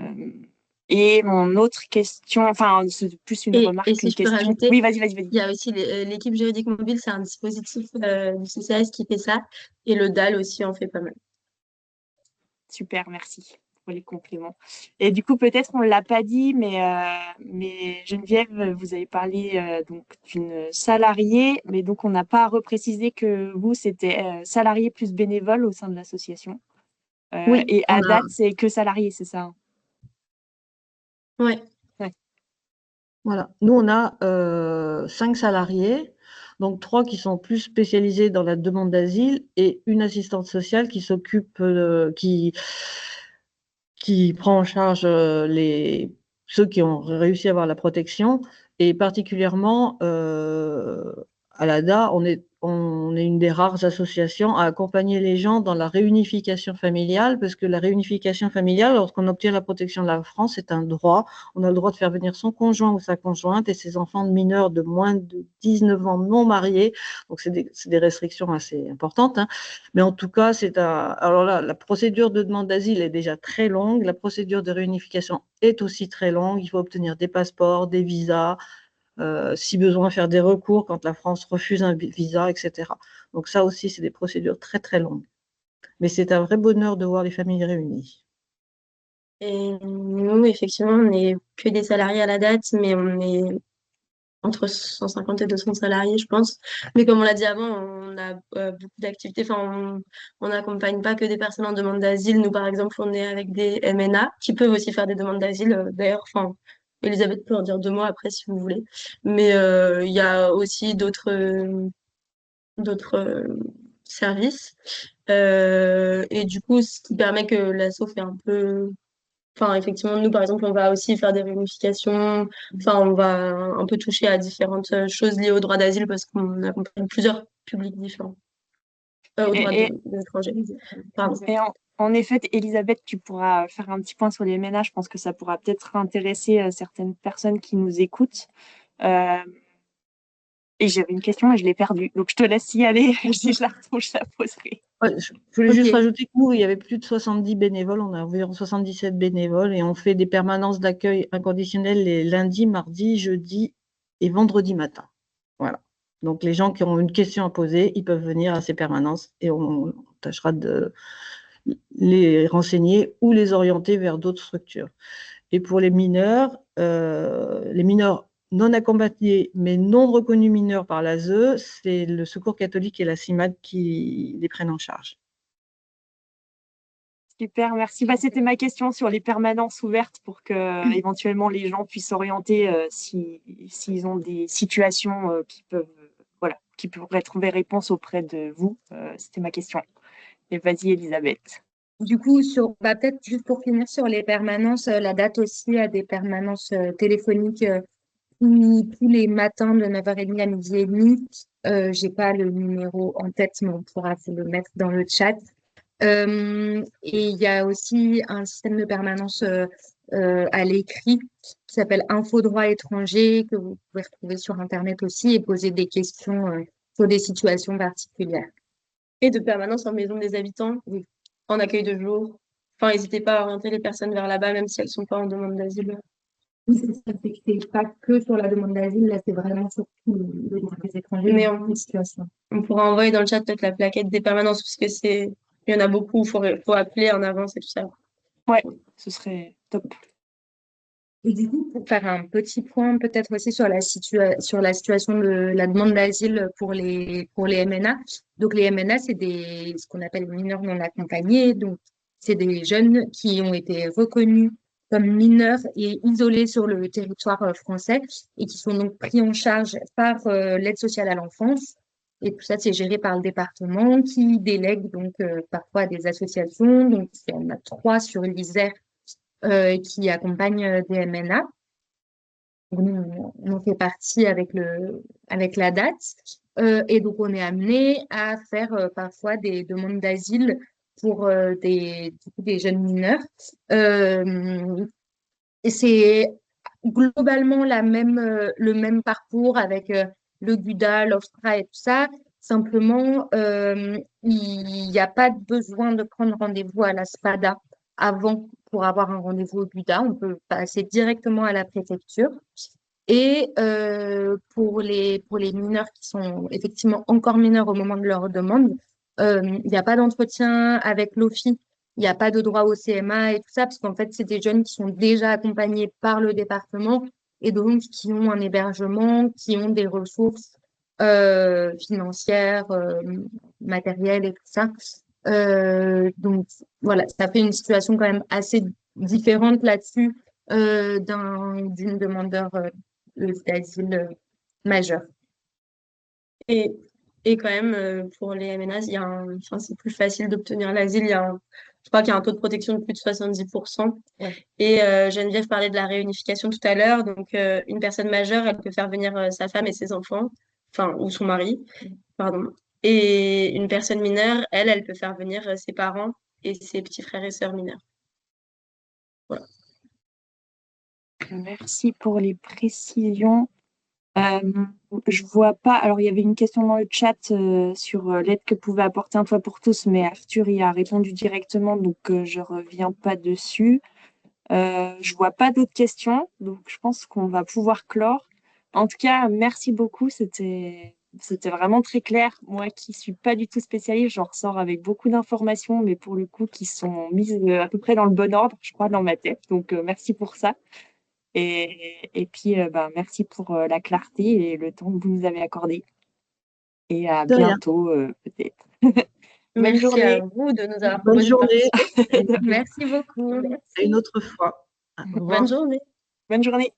et mon autre question, enfin, c'est plus une remarque Et si qu'une je peux question. rajouter, Oui, vas-y, vas-y, vas-y. il y a aussi l'équipe juridique mobile, c'est un dispositif du CCAS qui fait ça, et le DAL aussi en fait pas mal. Super, merci pour les compléments. Et du coup, peut-être on ne l'a pas dit, mais Geneviève, vous avez parlé donc d'une salariée, mais donc on n'a pas reprécisé que vous, c'était salarié plus bénévole au sein de l'association. Oui, Et on à a. date, c'est que salarié, c'est ça? Ouais. Ouais. Voilà. Nous, on a 5 salariés, donc 3 qui sont plus spécialisés dans la demande d'asile et une assistante sociale qui s'occupe, qui prend en charge ceux qui ont réussi à avoir la protection. Et particulièrement, à l'ADA, on est une des rares associations à accompagner les gens dans la réunification familiale, parce que la réunification familiale, lorsqu'on obtient la protection de la France, c'est un droit. On a le droit de faire venir son conjoint ou sa conjointe et ses enfants mineurs de moins de 19 ans non mariés. Donc, c'est des restrictions assez importantes, hein. Mais en tout cas, alors là, la procédure de demande d'asile est déjà très longue. La procédure de réunification est aussi très longue. Il faut obtenir des passeports, des visas, si besoin, faire des recours quand la France refuse un visa, etc. Donc ça aussi, c'est des procédures très, très longues. Mais c'est un vrai bonheur de voir les familles réunies. Et nous, effectivement, on n'est que des salariés à la date, mais entre 150 et 200 salariés, je pense. Mais comme on l'a dit avant, on a beaucoup d'activités. Enfin, on n'accompagne pas que des personnes en demande d'asile. Nous, par exemple, on est avec des MNA qui peuvent aussi faire des demandes d'asile. D'ailleurs, enfin, Elisabeth peut en dire 2 mots après si vous voulez. Mais il y a aussi d'autres services. Et du coup, ce qui permet que l'asso fait un peu. Enfin, effectivement, nous, par exemple, on va aussi faire des réunifications. Enfin, on va un peu toucher à différentes choses liées au droit d'asile parce qu'on accompagne plusieurs publics différents. Au droit Et, des étrangers. Pardon. en effet, Elisabeth, tu pourras faire un petit point sur les ménages. Je pense que ça pourra peut-être intéresser certaines personnes qui nous écoutent. Euh, et j'avais une question et je l'ai perdue. Donc, je te laisse y aller. Si je la retrouve, je la poserai. Ouais, je voulais juste rajouter que nous, il y avait plus de 70 bénévoles, on a environ 77 bénévoles et on fait des permanences d'accueil inconditionnel les lundis, mardis, jeudis et vendredis matin. Voilà. Donc les gens qui ont une question à poser, ils peuvent venir à ces permanences et on tâchera de les renseigner ou les orienter vers d'autres structures. Et pour les mineurs non accompagnés mais non reconnus mineurs par l'ASE, c'est le Secours catholique et la CIMAD qui les prennent en charge. Super, merci. C'était ma question sur les permanences ouvertes pour que éventuellement les gens puissent s'orienter s'ils ont des situations qui pourraient trouver réponse auprès de vous. C'était ma question. Et vas-y, Elisabeth. Du coup, peut-être juste pour finir sur les permanences, la date aussi à des permanences téléphoniques tous les matins de 9h30 à 12h30. J'ai pas le numéro en tête, mais on pourra vous le mettre dans le chat. Et il y a aussi un système de permanence à l'écrit qui s'appelle Info Droit étranger, que vous pouvez retrouver sur Internet aussi et poser des questions sur des situations particulières. Et de permanence en maison des habitants, en accueil de jour. Enfin, n'hésitez pas à orienter les personnes vers là-bas, même si elles ne sont pas en demande d'asile. Oui, c'est pas que sur la demande d'asile, là, c'est vraiment sur tout le droit des étrangers. Mais on pourra envoyer dans le chat peut-être la plaquette des permanences, parce que il y en a beaucoup, il faut appeler en avance et tout ça. Ouais, ce serait top. Et du coup, pour faire un petit point peut-être aussi sur la situation de la demande d'asile pour les MNA. Donc les MNA, c'est ce qu'on appelle mineurs non accompagnés. Donc c'est des jeunes qui ont été reconnus comme mineurs et isolés sur le territoire français et qui sont donc pris en charge par l'aide sociale à l'enfance. Et tout ça, c'est géré par le département qui délègue donc parfois à des associations. Donc on a 3 sur l'Isère qui accompagnent des MNA. Nous, on fait partie avec la date. Et donc, on est amené à faire parfois des demandes d'asile pour des jeunes mineurs. Et c'est globalement le même parcours avec le GUDA, l'OFPRA et tout ça. Simplement, il n'y a pas besoin de prendre rendez-vous à la SPADA avant pour avoir un rendez-vous au GUDA. On peut passer directement à la préfecture. Et pour les mineurs qui sont effectivement encore mineurs au moment de leur demande, il n'y a pas d'entretien avec l'OFI, il n'y a pas de droit au CMA et tout ça, parce qu'en fait, c'est des jeunes qui sont déjà accompagnés par le département et donc qui ont un hébergement, qui ont des ressources financières, matérielles et tout ça. Donc voilà, ça fait une situation quand même assez différente là-dessus d'une demandeur d'asile majeur. Et quand même, pour les MNA, c'est plus facile d'obtenir l'asile. Je crois qu'il y a un taux de protection de plus de 70%. Ouais. Et Geneviève parlait de la réunification tout à l'heure. Donc, une personne majeure, elle peut faire venir sa femme et ses enfants, enfin, ou son mari, pardon. Et une personne mineure, elle peut faire venir ses parents et ses petits frères et sœurs mineurs. Voilà. Merci pour les précisions. Je vois pas. Alors, il y avait une question dans le chat sur l'aide que pouvait apporter un toit pour tous, mais Arthur y a répondu directement, donc je reviens pas dessus. Je vois pas d'autres questions, donc je pense qu'on va pouvoir clore. En tout cas, merci beaucoup. C'était vraiment très clair. Moi, qui suis pas du tout spécialiste, j'en ressors avec beaucoup d'informations, mais pour le coup, qui sont mises à peu près dans le bon ordre, je crois, dans ma tête. Donc, merci pour ça. Et puis, merci pour la clarté et le temps que vous nous avez accordé. Et à De rien. bientôt, peut-être. Bonne Merci à journée. vous de nous avoir Bonne proposé de journée. participer. Merci beaucoup. À une autre fois. Au revoir. Bonne journée. Bonne journée.